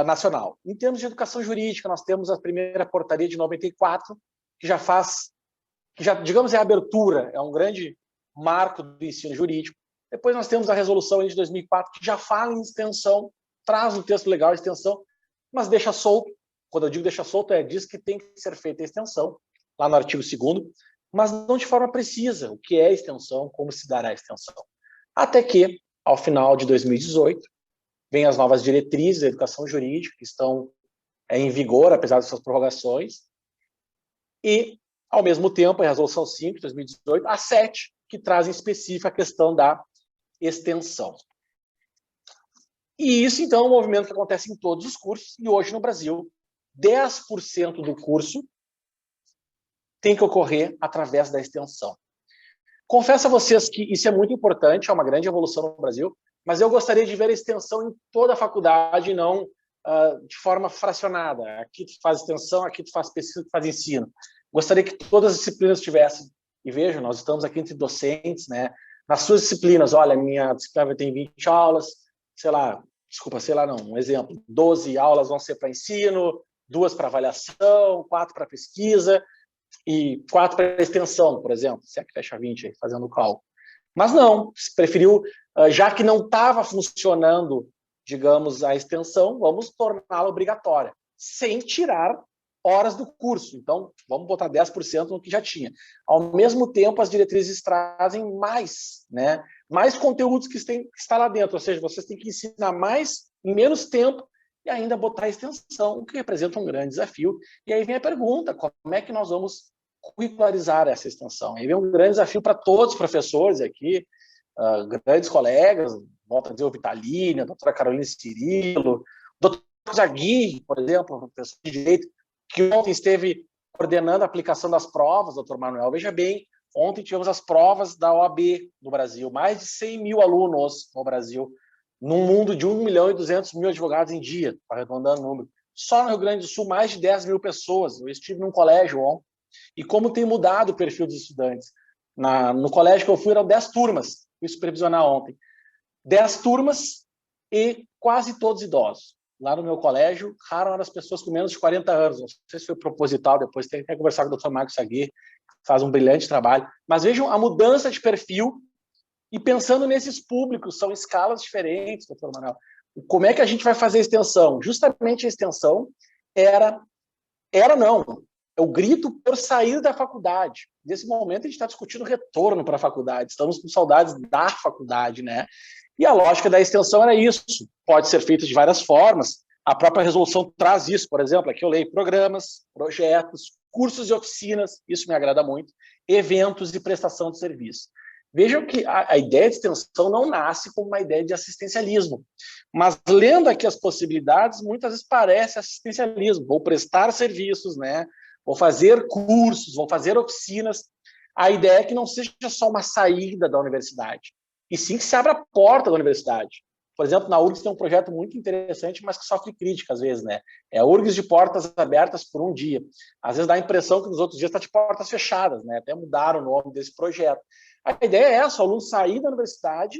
nacional. Em termos de educação jurídica, nós temos a primeira portaria de 94, que já, digamos, é a abertura, é um grande marco do ensino jurídico. Depois nós temos a resolução de 2004, que já fala em extensão, traz no texto legal a extensão, mas deixa solto. Quando eu digo deixa solto, diz que tem que ser feita a extensão, lá no artigo 2º, mas não de forma precisa o que é extensão, como se dará a extensão. Até que, ao final de 2018, vem as novas diretrizes da educação jurídica, que estão em vigor, apesar de suas prorrogações, e, ao mesmo tempo, a resolução 5 de 2018, a 7, que traz em específico a questão da extensão. E isso, então, é um movimento que acontece em todos os cursos, e hoje no Brasil, 10% do curso tem que ocorrer através da extensão. Confesso a vocês que isso é muito importante, é uma grande evolução no Brasil, mas eu gostaria de ver a extensão em toda a faculdade, e não de forma fracionada. Aqui tu faz extensão, aqui tu faz pesquisa, tu faz ensino. Gostaria que todas as disciplinas tivessem. E vejam, nós estamos aqui entre docentes, né? Nas suas disciplinas, olha, minha disciplina tem 20 aulas, um exemplo, 12 aulas vão ser para ensino, 2 para avaliação, 4 para pesquisa e 4 para extensão, por exemplo, se é que fecha 20 aí, fazendo o cálculo. Mas não, se preferiu, já que não estava funcionando, digamos, a extensão, vamos torná-la obrigatória, sem tirar horas do curso. Então, vamos botar 10% no que já tinha. Ao mesmo tempo, as diretrizes trazem mais, né? Mais conteúdos que está lá dentro, ou seja, vocês têm que ensinar mais em menos tempo e ainda botar a extensão, o que representa um grande desafio. E aí vem a pergunta, como é que nós vamos curricularizar essa extensão? Aí vem um grande desafio para todos os professores aqui, grandes colegas, volto a dizer o Vitalini, a doutora Carolina Cirilo, o doutor Zagui, por exemplo, professor de Direito, que ontem esteve coordenando a aplicação das provas, doutor Manuel. Veja bem, ontem tivemos as provas da OAB no Brasil, mais de 100 mil alunos no Brasil, num mundo de 1.200.000 advogados em dia, arredondando o número. Só no Rio Grande do Sul, mais de 10 mil pessoas. Eu estive num colégio ontem, e como tem mudado o perfil dos estudantes. No colégio que eu fui, eram 10 turmas, fui supervisionar ontem. 10 turmas e quase todos idosos. Lá no meu colégio, raro eram as pessoas com menos de 40 anos. Não sei se foi proposital, depois tem que conversar com o Dr. Marcos Sagui, que faz um brilhante trabalho. Mas vejam a mudança de perfil e pensando nesses públicos, são escalas diferentes, doutor Manuel. Como é que a gente vai fazer a extensão? Justamente a extensão é o grito por sair da faculdade. Nesse momento, a gente está discutindo retorno para a faculdade. Estamos com saudades da faculdade, né? E a lógica da extensão era isso. Pode ser feita de várias formas. A própria resolução traz isso. Por exemplo, aqui eu leio programas, projetos, cursos e oficinas, isso me agrada muito, eventos e prestação de serviço. Vejam que a ideia de extensão não nasce como uma ideia de assistencialismo, mas lendo aqui as possibilidades, muitas vezes parece assistencialismo. Vou prestar serviços, né? Vou fazer cursos, vou fazer oficinas. A ideia é que não seja só uma saída da universidade, e sim que se abra a porta da universidade. Por exemplo, na URGS tem um projeto muito interessante, mas que sofre crítica às vezes, né? É a URGS de portas abertas por um dia. Às vezes dá a impressão que nos outros dias está de portas fechadas, né? Até mudaram o nome desse projeto. A ideia é essa, o aluno sair da universidade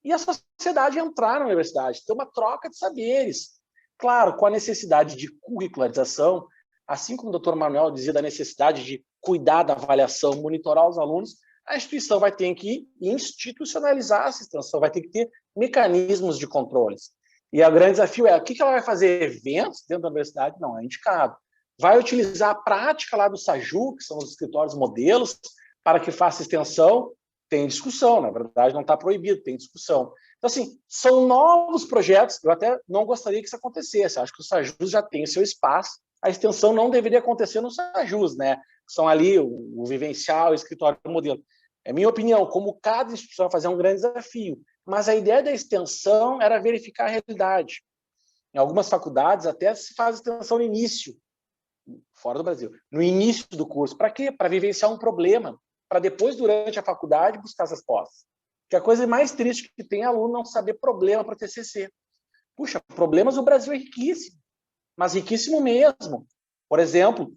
e a sociedade entrar na universidade, ter uma troca de saberes. Claro, com a necessidade de curricularização, assim como o doutor Manuel dizia da necessidade de cuidar da avaliação, monitorar os alunos, a instituição vai ter que institucionalizar essa extensão, vai ter que ter mecanismos de controles. E o grande desafio é, o que ela vai fazer? Eventos dentro da universidade? Não, é indicado. Vai utilizar a prática lá do SAJU, que são os escritórios modelos, para que faça extensão? Tem discussão, na verdade não está proibido, tem discussão. Então, assim, são novos projetos, eu até não gostaria que isso acontecesse, acho que o SAJUS já tem seu espaço, a extensão não deveria acontecer no SAJUS, né? São ali o vivencial, o escritório modelo. É minha opinião, como cada instituição vai fazer um grande desafio, mas a ideia da extensão era verificar a realidade. Em algumas faculdades até se faz extensão no início, fora do Brasil, no início do curso. Para quê? Para vivenciar um problema, para depois, durante a faculdade, buscar as respostas. Que a coisa mais triste que tem é aluno não saber problema para o TCC. Puxa, problemas no Brasil é riquíssimo, mas riquíssimo mesmo. Por exemplo,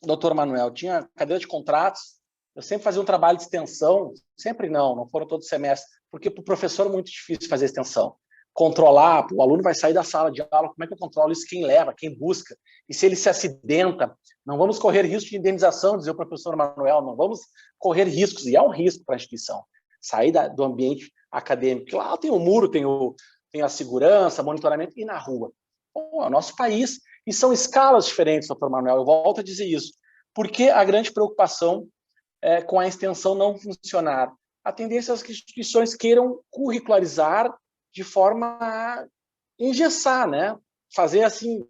o doutor Manuel tinha cadeira de contratos, eu sempre fazia um trabalho de extensão, sempre não foram todos os semestres, porque para o professor é muito difícil fazer extensão. Controlar, o aluno vai sair da sala de aula, como é que eu controlo isso? Quem leva, quem busca? E se ele se acidenta? Não vamos correr risco de indenização, dizia o professor Manuel, não vamos correr riscos, e é um risco para a instituição, sair do ambiente acadêmico. Lá tem o muro, tem a segurança, monitoramento, e na rua. Bom, é o nosso país, e são escalas diferentes, doutor Manuel, eu volto a dizer isso. Por que a grande preocupação com a extensão não funcionar? A tendência é que as instituições queiram curricularizar de forma a engessar, né? Fazer assim,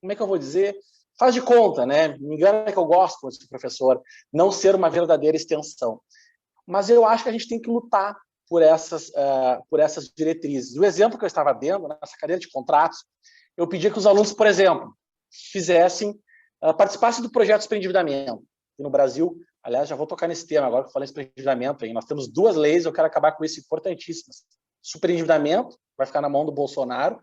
como é que eu vou dizer? Faz de conta, né? Me engana que eu gosto, como disse o professor, não ser uma verdadeira extensão. Mas eu acho que a gente tem que lutar por essas diretrizes. O exemplo que eu estava dando, nessa cadeira de contratos, eu pedia que os alunos, por exemplo, participassem do projeto de superendividamento. E no Brasil, aliás, já vou tocar nesse tema agora que eu falei de superendividamento, nós temos 2 leis, eu quero acabar com isso, importantíssimas. Superendividamento vai ficar na mão do Bolsonaro,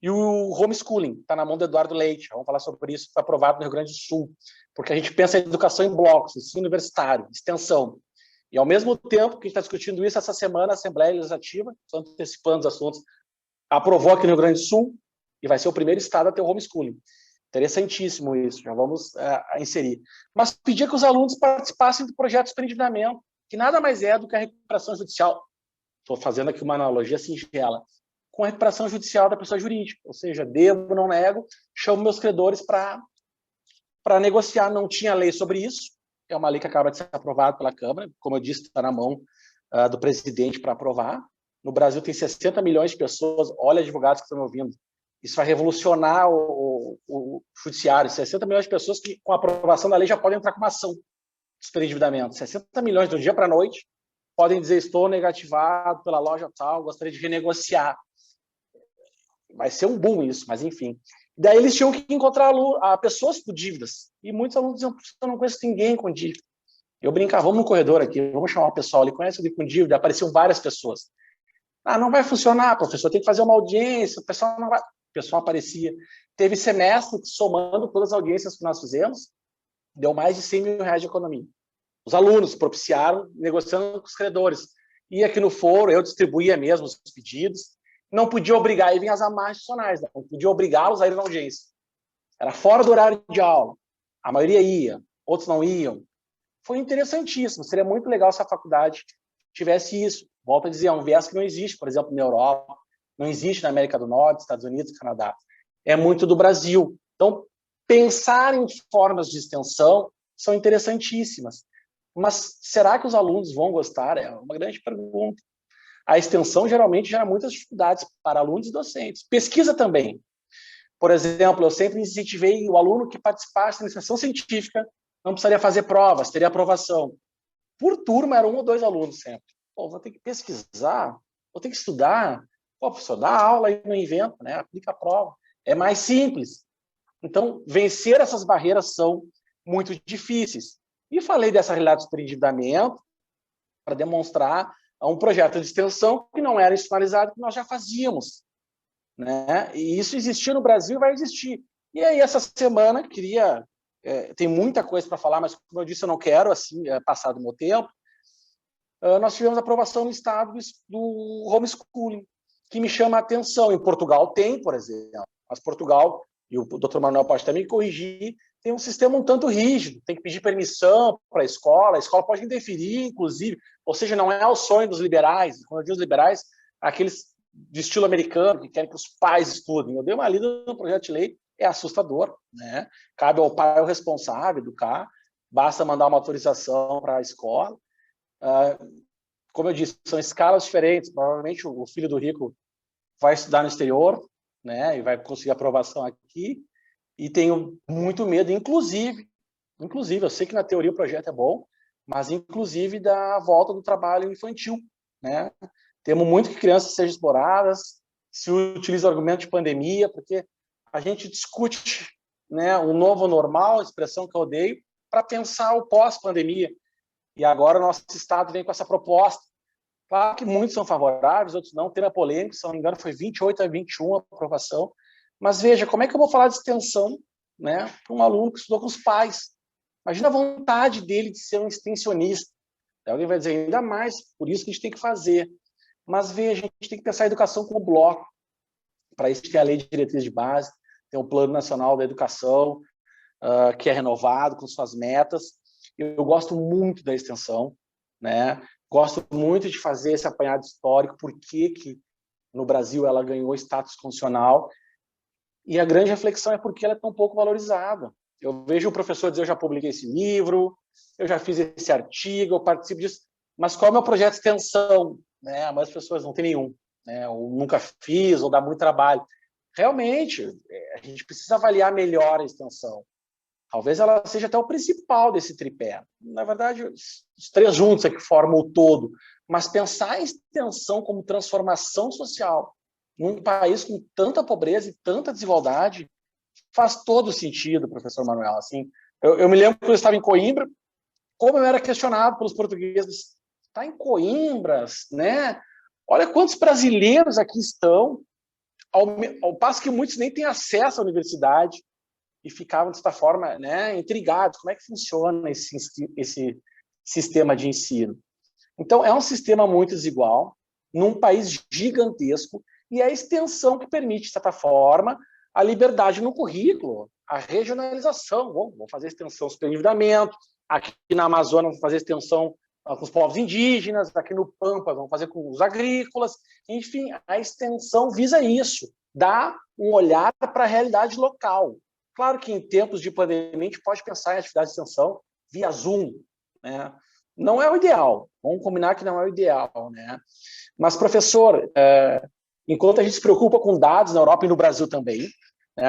e o homeschooling está na mão do Eduardo Leite. Vamos falar sobre isso, foi aprovado no Rio Grande do Sul, porque a gente pensa em educação em blocos, ensino universitário, extensão. E, ao mesmo tempo que a gente está discutindo isso, essa semana a Assembleia Legislativa, só antecipando os assuntos, aprovou aqui no Rio Grande do Sul, e vai ser o primeiro estado a ter o homeschooling. Interessantíssimo isso, já vamos inserir. Mas pedir que os alunos participassem do projeto de superendividamento, que nada mais é do que a recuperação judicial. Estou fazendo aqui uma analogia singela, com a recuperação judicial da pessoa jurídica, ou seja, devo, não nego, chamo meus credores para para negociar. Não tinha lei sobre isso, é uma lei que acaba de ser aprovada pela Câmara, como eu disse, está na mão do presidente para aprovar. No Brasil tem 60 milhões de pessoas, olha, advogados que estão me ouvindo, isso vai revolucionar o judiciário, 60 milhões de pessoas que, com a aprovação da lei, já podem entrar com uma ação de superendividamento. 60 milhões do dia para a noite podem dizer, estou negativado pela loja tal, gostaria de renegociar. Vai ser um boom isso, mas enfim. Daí eles tinham que encontrar pessoas com dívidas. E muitos alunos diziam, eu não conheço ninguém com dívida. Eu brincava, vamos no corredor aqui, vamos chamar o pessoal ali, conhece alguém com dívida? Apareciam várias pessoas. Não vai funcionar, professor, tem que fazer uma audiência, o pessoal não vai... O pessoal aparecia. Teve semestre que, somando todas as audiências que nós fizemos, deu mais de 100 mil reais de economia. Os alunos propiciaram, negociando com os credores. Ia aqui no foro, eu distribuía mesmo os pedidos, não podia obrigar, aí vinham as amarras adicionais, não podia obrigá-los a ir na audiência. Era fora do horário de aula. A maioria ia, outros não iam. Foi interessantíssimo, seria muito legal se a faculdade tivesse isso. Volto a dizer, é um viés que não existe, por exemplo, na Europa, não existe na América do Norte, Estados Unidos, Canadá. É muito do Brasil. Então, pensar em formas de extensão são interessantíssimas. Mas será que os alunos vão gostar? É uma grande pergunta. A extensão geralmente gera muitas dificuldades para alunos e docentes. Pesquisa também. Por exemplo, eu sempre incentivei o aluno que participasse da iniciação científica, não precisaria fazer provas, teria aprovação. Por turma, eram 1 ou 2 alunos sempre. Pô, vou ter que pesquisar, vou ter que estudar. Pô, professor, dá aula e não inventa, né? Aplica a prova. É mais simples. Então, vencer essas barreiras são muito difíceis. E falei dessa realidade de superendividamento para demonstrar um projeto de extensão que não era institucionalizado, que nós já fazíamos, né? E isso existia no Brasil e vai existir. E aí, essa semana, tem muita coisa para falar, mas, como eu disse, eu não quero, assim, passar do meu tempo. Nós tivemos a aprovação no Estado do homeschooling, que me chama a atenção. Em Portugal tem, por exemplo, mas Portugal, e o Dr. Manuel pode também corrigir, tem um sistema um tanto rígido, tem que pedir permissão para a escola pode interferir, inclusive, ou seja, não é o sonho dos liberais. Quando eu digo liberais, aqueles de estilo americano, que querem que os pais estudem. Eu dei uma lida no projeto de lei, é assustador, né? Cabe ao pai o responsável educar, basta mandar uma autorização para a escola. Como eu disse, são escalas diferentes. Provavelmente o filho do rico vai estudar no exterior, né? E vai conseguir aprovação aqui. E tenho muito medo, inclusive, eu sei que na teoria o projeto é bom, mas inclusive da volta do trabalho infantil, né? Temos muito que crianças sejam exploradas, se utiliza o argumento de pandemia, porque a gente discute, né, o novo normal, a expressão que eu odeio, para pensar o pós-pandemia. E agora o nosso Estado vem com essa proposta. Claro que muitos são favoráveis, outros não. Tema polêmico, se não me engano, foi 28-21 a aprovação. Mas veja, como é que eu vou falar de extensão, né, para um aluno que estudou com os pais? Imagina a vontade dele de ser um extensionista. Alguém vai dizer, ainda mais, por isso que a gente tem que fazer. Mas veja, a gente tem que pensar a educação como bloco. Para isso tem a Lei de Diretriz de Base, tem o Plano Nacional da Educação, que é renovado com suas metas. Eu gosto muito da extensão, né? Gosto muito de fazer esse apanhado histórico, por que no Brasil ela ganhou status constitucional. E a grande reflexão é por que ela é tão pouco valorizada. Eu vejo o professor dizer, eu já publiquei esse livro, eu já fiz esse artigo, eu participo disso, mas qual é o meu projeto de extensão? Né? Mas as pessoas não têm nenhum, né? Ou nunca fiz, ou dá muito trabalho. Realmente, a gente precisa avaliar melhor a extensão. Talvez ela seja até o principal desse tripé. Na verdade, os 3 juntos é que formam o todo. Mas pensar a extensão como transformação social num país com tanta pobreza e tanta desigualdade faz todo sentido, professor Manuel. Assim, eu me lembro que eu estava em Coimbra, como eu era questionado pelos portugueses. Está em Coimbra, né? Olha quantos brasileiros aqui estão, ao passo que muitos nem têm acesso à universidade e ficavam, de certa forma, né, intrigados. Como é que funciona esse sistema de ensino? Então, é um sistema muito desigual, num país gigantesco, e é a extensão que permite, de certa forma, a liberdade no currículo, a regionalização. Vamos fazer extensão do superendividamento, aqui na Amazônia vamos fazer extensão com os povos indígenas, aqui no Pampa vamos fazer com os agrícolas. Enfim, a extensão visa isso, dar um olhar para a realidade local. Claro que em tempos de pandemia a gente pode pensar em atividade de extensão via Zoom, né? Não é o ideal, vamos combinar que não é o ideal, né? Mas, professor, enquanto a gente se preocupa com dados na Europa e no Brasil também,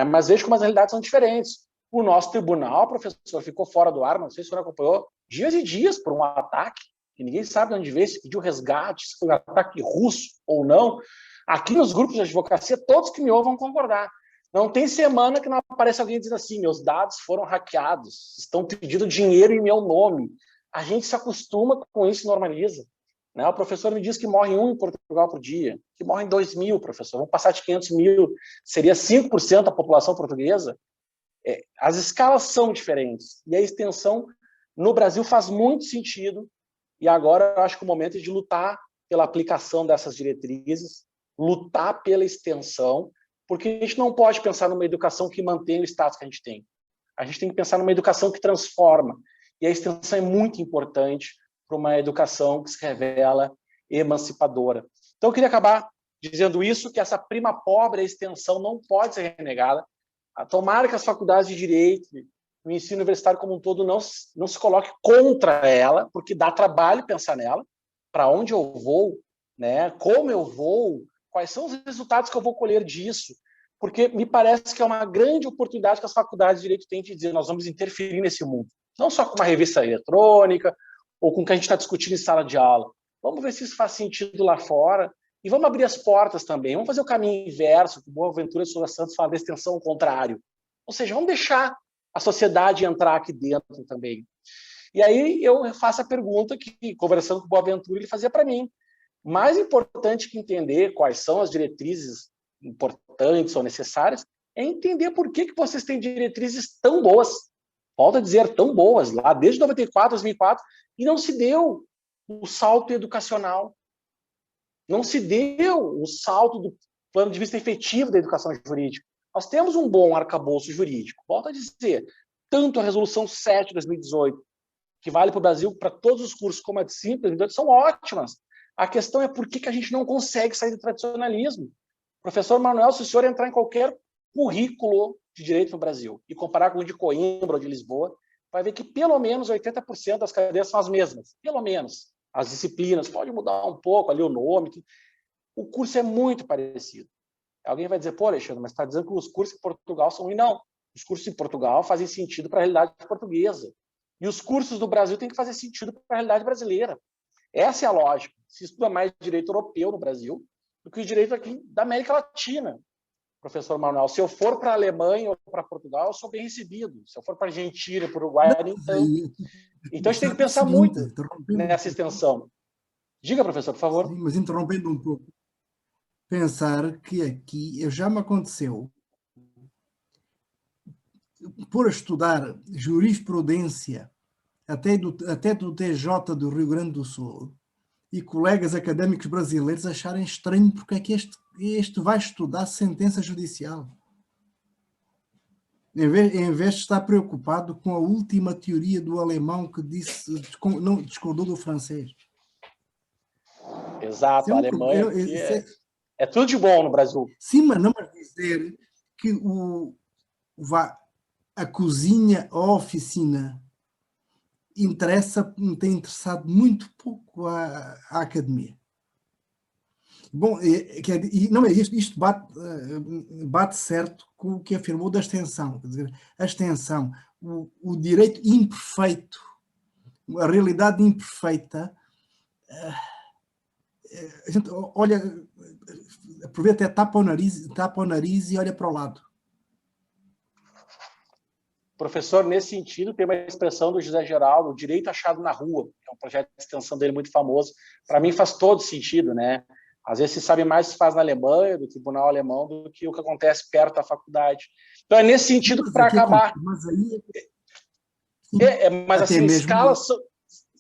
mas vejo como as realidades são diferentes. O nosso tribunal, professor, ficou fora do ar, não sei se o senhor acompanhou, dias e dias por um ataque, que ninguém sabe de onde veio, se pediu resgate, se foi um ataque russo ou não. Aqui nos grupos de advocacia, todos que me ouvem vão concordar. Não tem semana que não aparece alguém dizendo assim, meus dados foram hackeados, estão pedindo dinheiro em meu nome. A gente se acostuma com isso e normaliza. Né? O professor me diz que morre um em Portugal por dia, que morrem 2.000, professor. Vamos passar de 500.000, seria 5% da população portuguesa. As escalas são diferentes. E a extensão no Brasil faz muito sentido. E agora eu acho que o momento é de lutar pela aplicação dessas diretrizes, lutar pela extensão, porque a gente não pode pensar numa educação que mantém o status que a gente tem. A gente tem que pensar numa educação que transforma. E a extensão é muito importante para uma educação que se revela emancipadora. Então, eu queria acabar dizendo isso, que essa prima pobre, a extensão, não pode ser renegada. Tomara que as faculdades de Direito, o ensino universitário como um todo, não se coloque contra ela, porque dá trabalho pensar nela, para onde eu vou, né? Como eu vou, quais são os resultados que eu vou colher disso, porque me parece que é uma grande oportunidade que as faculdades de Direito têm de dizer, nós vamos interferir nesse mundo, não só com uma revista eletrônica, ou com o que a gente está discutindo em sala de aula. Vamos ver se isso faz sentido lá fora, e vamos abrir as portas também, vamos fazer o caminho inverso, que o Boaventura de Souza Santos fala da extensão ao contrário. Ou seja, vamos deixar a sociedade entrar aqui dentro também. E aí eu faço a pergunta que, conversando com o Boaventura, ele fazia para mim. Mais importante que entender quais são as diretrizes importantes ou necessárias, é entender por que vocês têm diretrizes tão boas, volto a dizer, tão boas, lá desde 94, 2004, e não se deu o salto educacional, não se deu o salto do plano de vista efetivo da educação jurídica. Nós temos um bom arcabouço jurídico, volto a dizer, tanto a Resolução 7 de 2018, que vale para o Brasil, para todos os cursos, como a de 5 de 2018, são ótimas. A questão é por que a gente não consegue sair do tradicionalismo. Professor Manuel, se o senhor entrar em qualquer currículo de direito no Brasil e comparar com o de Coimbra ou de Lisboa, vai ver que pelo menos 80% das cadeiras são as mesmas. Pelo menos. As disciplinas, pode mudar um pouco ali o nome. O curso é muito parecido. Alguém vai dizer, pô, Alexandre, mas está dizendo que os cursos em Portugal são ruins. Não. Os cursos em Portugal fazem sentido para a realidade portuguesa. E os cursos do Brasil têm que fazer sentido para a realidade brasileira. Essa é a lógica. Se estuda mais direito europeu no Brasil do que o direito aqui da América Latina. Professor Manuel, se eu for para a Alemanha ou para Portugal, eu sou bem recebido. Se eu for para a Argentina, para o Uruguai, então... Então a gente tem que pensar muito nessa extensão. Diga, professor, por favor. Sim, mas interrompendo um pouco, pensar que aqui já me aconteceu por estudar jurisprudência até do TJ do Rio Grande do Sul e colegas académicos brasileiros acharem estranho porque é que este vai estudar sentença judicial. Em vez de estar preocupado com a última teoria do alemão que discordou do francês. Exato, a Alemanha é tudo de bom no Brasil. Sim, mas não é dizer que a cozinha ou a oficina tem interessado muito pouco à academia. Bom, isto bate certo com o que afirmou da extensão. Quer dizer, a extensão, o direito imperfeito, a realidade imperfeita, a gente olha, aproveita, tapa o nariz e olha para o lado. Professor, nesse sentido, tem uma expressão do José Geraldo, o direito achado na rua, que é um projeto de extensão dele muito famoso. Para mim faz todo sentido, né? Às vezes se sabe mais o que se faz na Alemanha, do tribunal alemão, do que o que acontece perto da faculdade. Então é nesse sentido para acabar. Mas assim, as escalas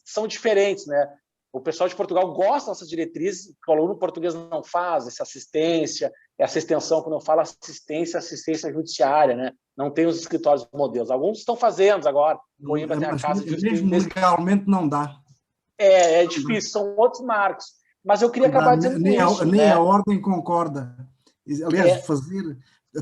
são diferentes, né? O pessoal de Portugal gosta dessas diretrizes, que o aluno português não faz, essa assistência, essa extensão, quando eu falo assistência judiciária, né? Não tem os escritórios modelos. Alguns estão fazendo agora. Coimbra tem a casa de mesmo legalmente não dá. É difícil, são outros marcos. Mas eu queria acabar dizendo nem isso. Nem a ordem concorda. Aliás,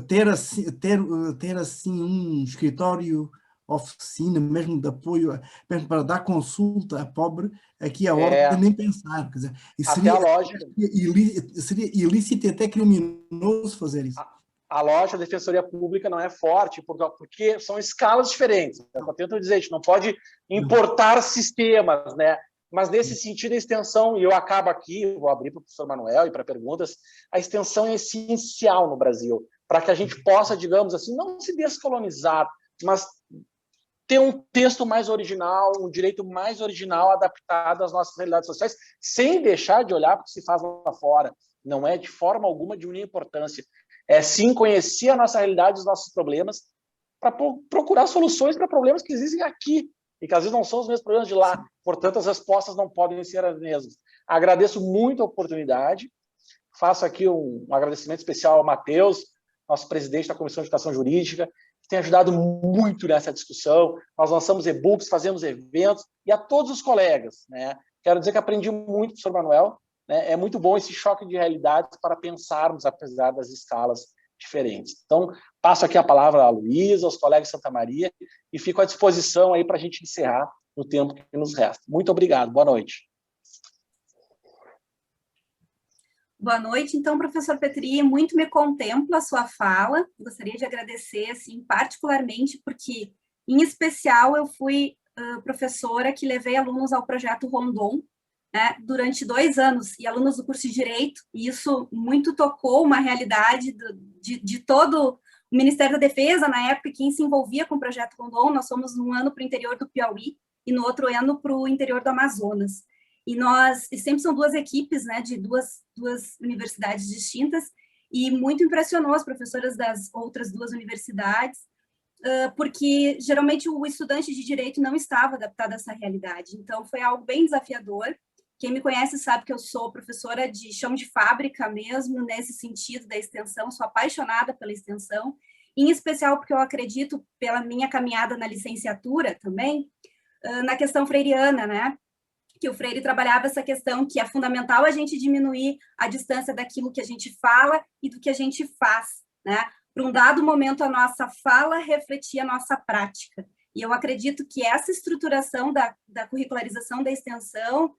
ter assim um escritório, oficina, mesmo de apoio, mesmo para dar consulta a pobre, aqui a ordem nem pensar. Quer dizer, e até a lógica. Seria ilícito e até criminoso fazer isso. A lógica da Defensoria Pública não é forte, porque são escalas diferentes. Eu tento dizer, a gente não pode importar sistemas, né? Mas, nesse sentido, a extensão, e eu acabo aqui, vou abrir para o professor Manuel e para perguntas, a extensão é essencial no Brasil, para que a gente possa, digamos assim, não se descolonizar, mas ter um texto mais original, um direito mais original adaptado às nossas realidades sociais, sem deixar de olhar para o que se faz lá fora. Não é de forma alguma de unir importância. É sim conhecer a nossa realidade, os nossos problemas, para procurar soluções para problemas que existem aqui, e que às vezes não são os mesmos problemas de lá. Portanto, as respostas não podem ser as mesmas. Agradeço muito a oportunidade. Faço aqui um agradecimento especial ao Matheus, nosso presidente da Comissão de Educação Jurídica, que tem ajudado muito nessa discussão. Nós lançamos e-books, fazemos eventos, e a todos os colegas, né? Quero dizer que aprendi muito, professor Manuel, né? É muito bom esse choque de realidades para pensarmos, apesar das escalas diferentes. Então, passo aqui a palavra à Luísa, aos colegas de Santa Maria, e fico à disposição aí para a gente encerrar no tempo que nos resta. Muito obrigado, boa noite. Boa noite. Então, professor Petri, muito me contempla a sua fala. Gostaria de agradecer, assim, particularmente, porque, em especial, eu fui professora que levei alunos ao projeto Rondon, né, durante 2 anos, e alunos do curso de Direito, e isso muito tocou uma realidade de todo o Ministério da Defesa, na época, quem se envolvia com o projeto Rondon. Nós fomos um ano para o interior do Piauí, e no outro ano para o interior do Amazonas. E sempre são 2 equipes, né, de duas universidades distintas, e muito impressionou as professoras das outras 2 universidades, porque geralmente o estudante de direito não estava adaptado a essa realidade. Então, foi algo bem desafiador. Quem me conhece sabe que eu sou professora de chão de fábrica mesmo, nesse sentido da extensão, sou apaixonada pela extensão, em especial porque eu acredito, pela minha caminhada na licenciatura também, na questão freiriana, né? Que o Freire trabalhava essa questão que é fundamental a gente diminuir a distância daquilo que a gente fala e do que a gente faz, né? Para um dado momento, a nossa fala refletia a nossa prática. E eu acredito que essa estruturação da curricularização da extensão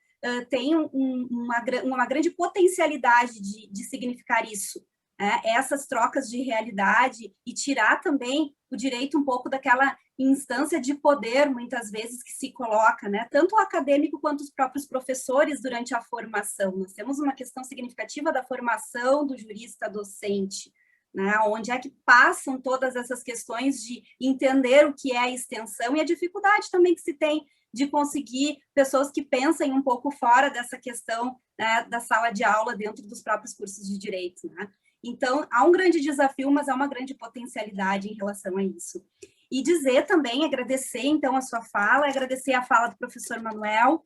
tem uma grande potencialidade de significar isso, né? Essas trocas de realidade, e tirar também o direito um pouco daquela instância de poder, muitas vezes, que se coloca, né? Tanto o acadêmico quanto os próprios professores durante a formação. Nós temos uma questão significativa da formação do jurista docente, né? Onde é que passam todas essas questões de entender o que é a extensão e a dificuldade também que se tem de conseguir pessoas que pensem um pouco fora dessa questão, né, da sala de aula dentro dos próprios cursos de direito, né? Então, há um grande desafio, mas há uma grande potencialidade em relação a isso. E dizer também, agradecer, então, a sua fala, agradecer a fala do professor Manuel,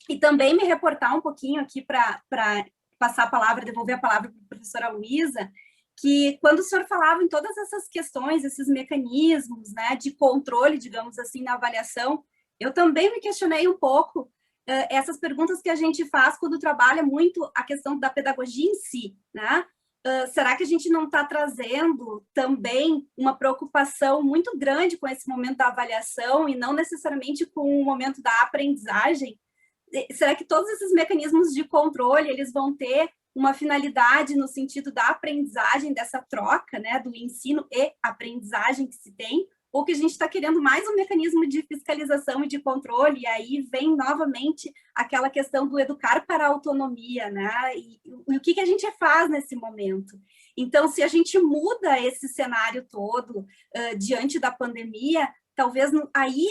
e também me reportar um pouquinho aqui para passar a palavra, devolver a palavra para a professora Luísa, que quando o senhor falava em todas essas questões, esses mecanismos, né, de controle, digamos assim, na avaliação, eu também me questionei um pouco essas perguntas que a gente faz quando trabalha muito a questão da pedagogia em si, né? Será que a gente não está trazendo também uma preocupação muito grande com esse momento da avaliação e não necessariamente com o momento da aprendizagem? Será que todos esses mecanismos de controle, eles vão ter uma finalidade no sentido da aprendizagem, dessa troca, né, do ensino e aprendizagem que se tem, ou que a gente está querendo mais um mecanismo de fiscalização e de controle, e aí vem novamente aquela questão do educar para a autonomia, né? E o que a gente faz nesse momento? Então, se a gente muda esse cenário todo diante da pandemia, talvez aí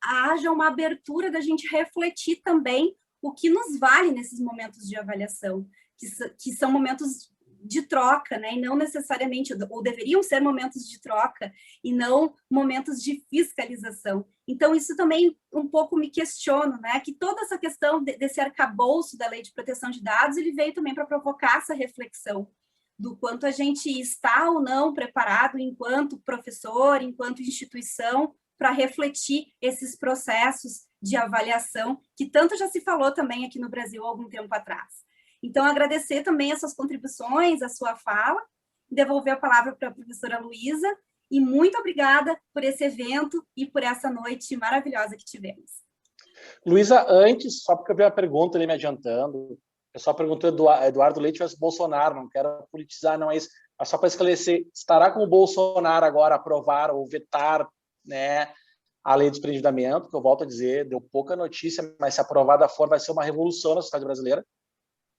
haja uma abertura da gente refletir também o que nos vale nesses momentos de avaliação, que são momentos de troca, né, e não necessariamente, ou deveriam ser momentos de troca, e não momentos de fiscalização. Então, isso também um pouco me questiono, né, que toda essa questão desse arcabouço da Lei de Proteção de Dados, ele veio também para provocar essa reflexão do quanto a gente está ou não preparado enquanto professor, enquanto instituição, para refletir esses processos de avaliação, que tanto já se falou também aqui no Brasil há algum tempo atrás. Então, agradecer também as suas contribuições, a sua fala, devolver a palavra para a professora Luísa, e muito obrigada por esse evento e por essa noite maravilhosa que tivemos. Luísa, antes, só porque eu vi uma pergunta ali me adiantando, o pessoal perguntou Eduardo Leite versus Bolsonaro, não quero politizar, não é isso, mas só para esclarecer, estará com o Bolsonaro agora aprovar ou vetar, né, a lei de desprendimento, que eu volto a dizer, deu pouca notícia, mas se aprovada for, vai ser uma revolução na sociedade brasileira.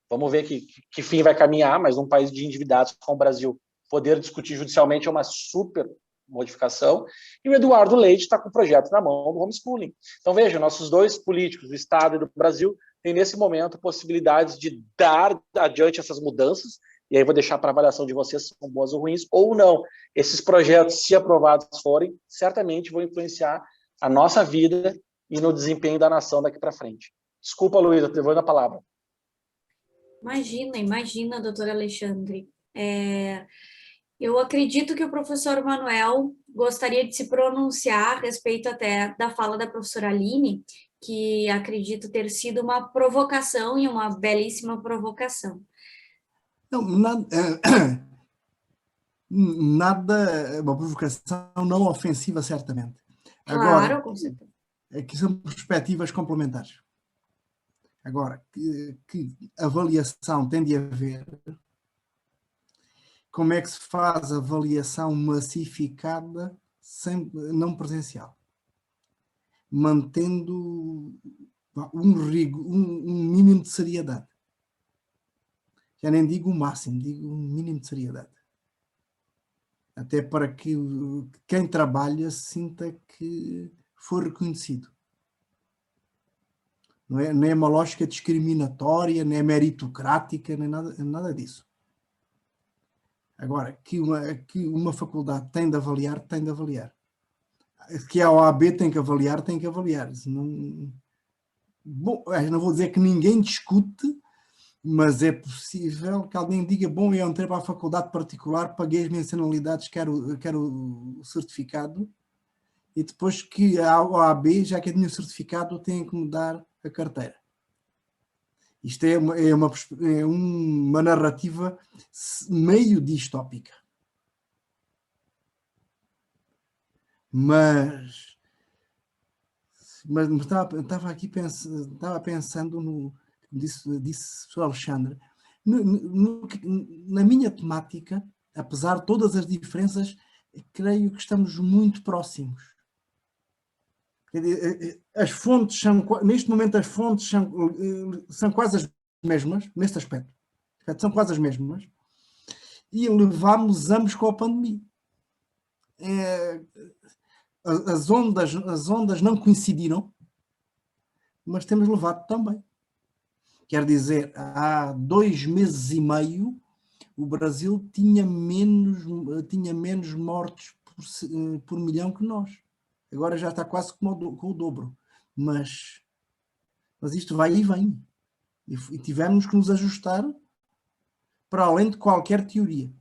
Vamos ver que fim vai caminhar, mas num país de endividados como o Brasil, poder discutir judicialmente é uma super modificação. E o Eduardo Leite está com o projeto na mão do homeschooling. Então, veja, nossos dois políticos do Estado e do Brasil têm, nesse momento, possibilidades de dar adiante essas mudanças, e aí vou deixar para avaliação de vocês se são boas ou ruins, ou não. Esses projetos, se aprovados forem, certamente vão influenciar a nossa vida e no desempenho da nação daqui para frente. Desculpa, Luísa, devolvendo a palavra. Imagina, doutor Alexandre. Eu acredito que o professor Manuel gostaria de se pronunciar a respeito até da fala da professora Aline, que acredito ter sido uma provocação e uma belíssima provocação. Não, nada, uma provocação não ofensiva, certamente. Agora, Claro, com certeza. aqui são perspectivas complementares. Agora, que avaliação tem de haver? Como é que se faz avaliação massificada não presencial? Mantendo um mínimo de seriedade. Já nem digo o máximo, digo um mínimo de seriedade. Até para que quem trabalha sinta que foi reconhecido. Não é uma lógica discriminatória, nem meritocrática, nem nada disso. Agora, que uma faculdade tem de avaliar, tem de avaliar. Que a OAB tem que avaliar, tem que avaliar. Bom, não vou dizer que ninguém discute, mas é possível que alguém diga, bom, eu entrei para a faculdade particular, paguei as mensalidades, quero o certificado, e depois que a OAB, já que eu tinha o certificado, tem que me dar a carteira. Isto é uma narrativa meio distópica. Mas estava aqui pensando no disse o Sr. Alexandre, na minha temática, apesar de todas as diferenças, creio que estamos muito próximos. As fontes neste momento as fontes são quase as mesmas, neste aspecto. São quase as mesmas. E levámos ambos com a pandemia. As ondas não coincidiram, mas temos levado também. Quer dizer, há 2 meses e meio, o Brasil tinha menos mortes por milhão que nós. Agora já está quase com o dobro. Mas isto vai e vem. E tivemos que nos ajustar para além de qualquer teoria.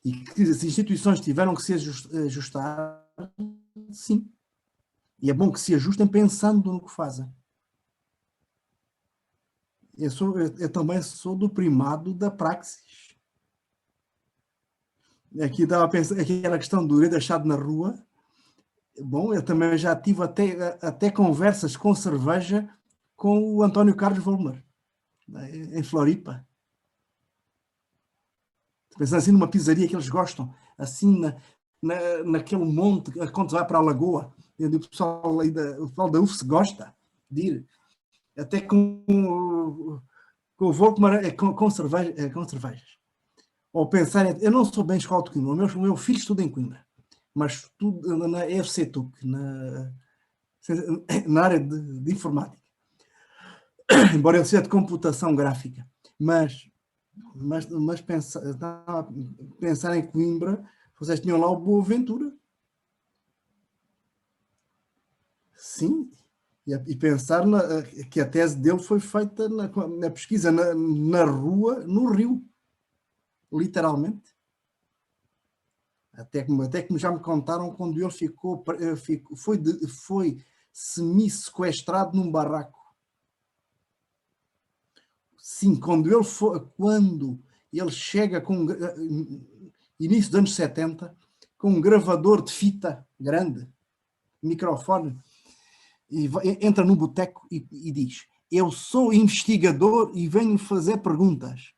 E que as instituições tiveram que se ajustar, sim. E é bom que se ajustem pensando no que fazem. Eu também sou do primado da praxis. Aqui estava a pensar, aquela questão do deixado na rua. Bom, eu também já tive até conversas com cerveja com o António Carlos Volmer, em Floripa. Pensando assim numa pizzaria que eles gostam, assim naquele monte, quando se vai para a lagoa, o pessoal da UFS gosta de ir, até com Volmer, com cervejas. Ou pensar, eu não sou bem escola de Coimbra, o meu filho estuda em Coimbra, mas estuda na EFC-TUC, na área de informática, embora ele seja de computação gráfica, mas pensar em Coimbra, vocês tinham lá o Boaventura. Sim, e pensar que a tese dele foi feita na pesquisa na rua, no Rio. Literalmente. Até que já me contaram quando ele foi semi-sequestrado num barraco. Sim, quando ele chega com início dos anos 70, com um gravador de fita grande, microfone, e entra num boteco e diz: eu sou investigador e venho fazer perguntas.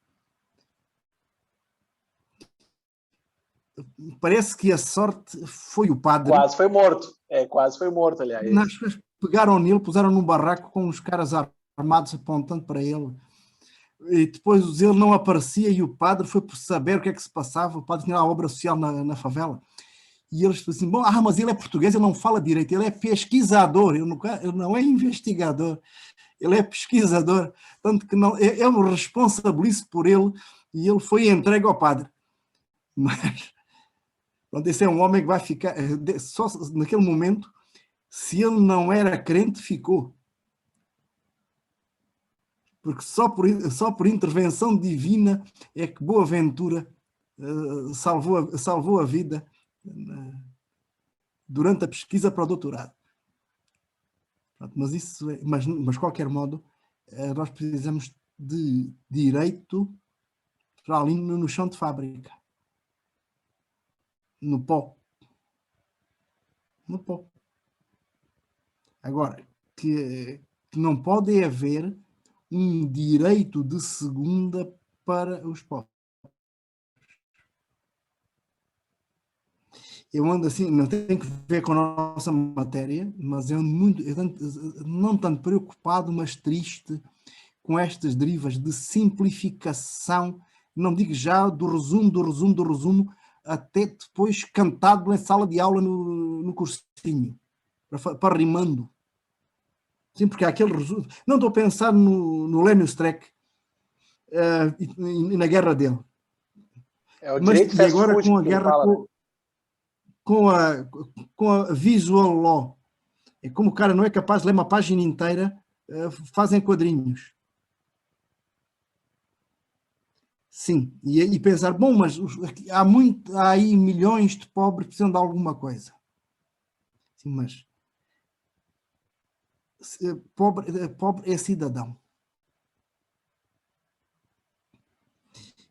Parece que a sorte foi o padre. Quase foi morto. Quase foi morto, aliás. Nas pessoas pegaram nele, puseram num barraco com os caras armados apontando para ele. E depois ele não aparecia e o padre foi por saber o que é que se passava. O padre tinha a obra social na favela. E eles disseram assim, bom, mas ele é português, ele não fala direito, ele é pesquisador, ele não é investigador, ele é pesquisador. Tanto que não, eu me responsabilizo por ele e ele foi entregue ao padre. Mas pronto, esse é um homem que vai ficar, só naquele momento, se ele não era crente, ficou. Porque só por intervenção divina é que Boaventura salvou a vida durante a pesquisa para o doutorado. Mas de qualquer modo, nós precisamos de direito para ali no chão de fábrica. No pó. No pó. Agora, que não pode haver um direito de segunda para os pobres. Eu ando assim, não tem que ver com a nossa matéria, mas eu não tanto preocupado, mas triste com estas derivas de simplificação, não digo já do resumo, até depois cantado em sala de aula no cursinho, para rimando. Sim, porque há aquele resumo. Não estou a pensar no Lénio Streck e na guerra dele. É o direito mas, e agora food, com a guerra fala, com a visual law. É como o cara não é capaz de ler uma página inteira, fazem quadrinhos. Sim, e pensar, bom, mas há aí milhões de pobres que precisam de alguma coisa. Sim, mas pobre é cidadão.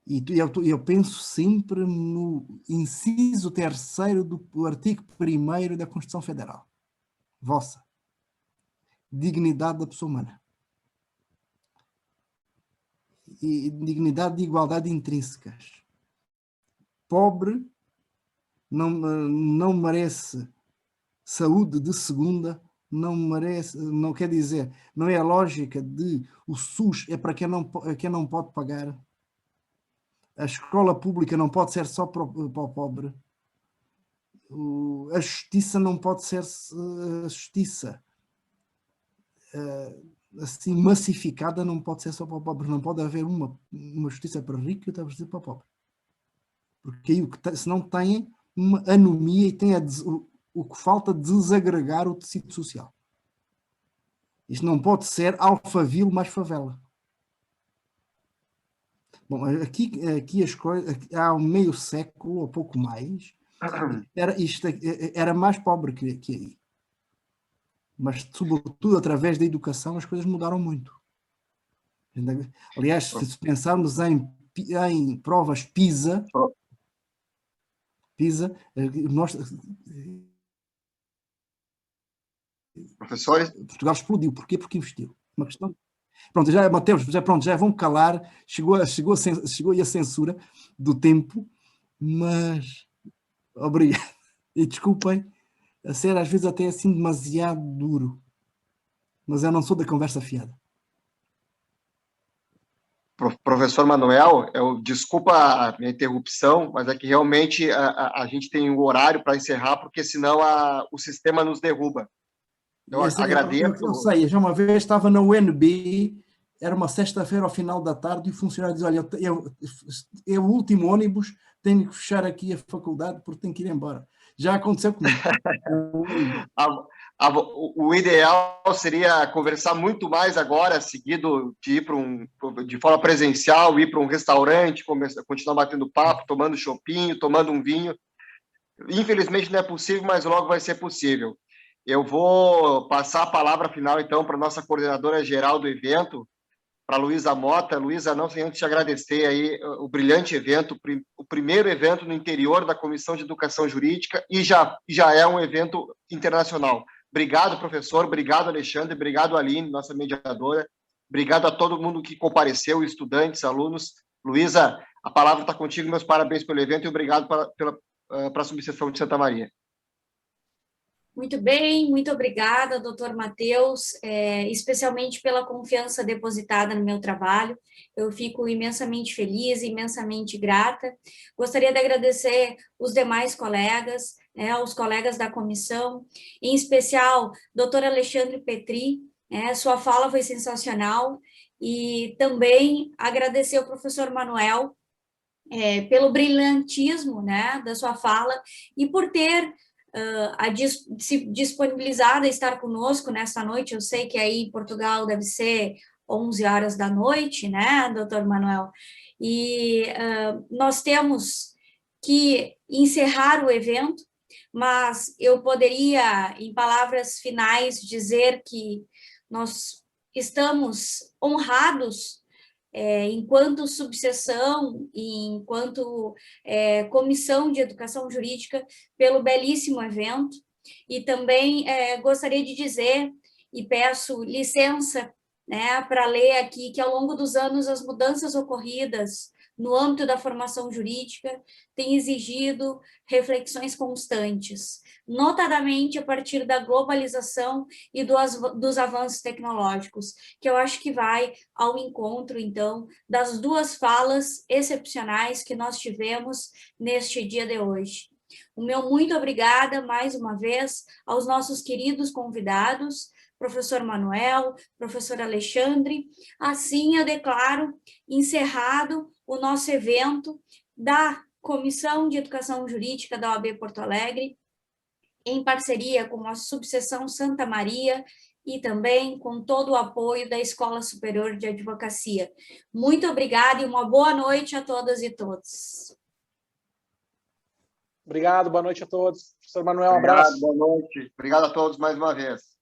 E eu penso sempre no inciso 3º do artigo 1º da Constituição Federal. Vossa. Dignidade da pessoa humana. E dignidade de igualdade intrínsecas. Pobre não merece saúde de segunda, não quer dizer, não é a lógica de o SUS é para quem não pode pagar. A escola pública não pode ser só para o pobre. A justiça não pode ser a justiça assim massificada, não pode ser só para o pobre. Não pode haver uma justiça para o rico e outra justiça para o pobre. Porque aí, se não tem uma anomia e tem o que falta desagregar o tecido social. Isto não pode ser Alphaville mais favela. Bom, aqui as coisas, há um meio século ou pouco mais, era mais pobre que aí. Mas, sobretudo, através da educação, as coisas mudaram muito. Aliás, se pensarmos em provas PISA, professores? Portugal explodiu. Porquê? Porque investiu. Uma questão. Pronto, Mateus, já vão calar. Chegou aí a censura do tempo, mas obrigado. E desculpem, a ser às vezes até assim demasiado duro. Mas eu não sou da conversa fiada. Professor Manuel, desculpa a minha interrupção, mas é que realmente a gente tem um horário para encerrar, porque senão o sistema nos derruba. Eu agradeço. Eu sei, já uma vez estava na UNB, era uma sexta-feira ao final da tarde, e o funcionário diz, olha, é o último ônibus, tenho que fechar aqui a faculdade porque tenho que ir embora. Já aconteceu comigo. O ideal seria conversar muito mais agora, seguido de ir de forma presencial, ir para um restaurante, continuar batendo papo, tomando chopinho, tomando um vinho. Infelizmente não é possível, mas logo vai ser possível. Eu vou passar a palavra final, então, para a nossa coordenadora geral do evento, para a Luísa Mota. Luísa, não sem antes te agradecer aí o brilhante evento, o primeiro evento no interior da Comissão de Educação Jurídica, e já é um evento internacional. Obrigado, professor, obrigado, Alexandre, obrigado, Aline, nossa mediadora, obrigado a todo mundo que compareceu, estudantes, alunos. Luísa, a palavra está contigo, meus parabéns pelo evento e obrigado para a subseção de Santa Maria. Muito bem, muito obrigada, doutor Matheus, especialmente pela confiança depositada no meu trabalho. Eu fico imensamente feliz, imensamente grata. Gostaria de agradecer os demais colegas, os colegas da comissão, em especial, doutor Alexandre Petri, sua fala foi sensacional, e também agradecer ao professor Manuel pelo brilhantismo, da sua fala, e por ter se disponibilizado a estar conosco nesta noite. Eu sei que aí em Portugal deve ser 11 horas da noite, doutor Manuel? E nós temos que encerrar o evento, mas eu poderia, em palavras finais, dizer que nós estamos honrados enquanto subseção e enquanto Comissão de Educação Jurídica, pelo belíssimo evento. E também gostaria de dizer, e peço licença para ler aqui, que ao longo dos anos as mudanças ocorridas no âmbito da formação jurídica têm exigido reflexões constantes, notadamente a partir da globalização e dos avanços tecnológicos, que eu acho que vai ao encontro, então, das duas falas excepcionais que nós tivemos neste dia de hoje. O meu muito obrigada, mais uma vez, aos nossos queridos convidados, professor Manuel, professor Alexandre. Assim, eu declaro encerrado o nosso evento da Comissão de Educação Jurídica da OAB Porto Alegre, em parceria com a subseção Santa Maria e também com todo o apoio da Escola Superior de Advocacia. Muito obrigada e uma boa noite a todas e todos. Obrigado, boa noite a todos. Professor Manuel, um Obrigado, abraço. boa noite. Obrigado a todos mais uma vez.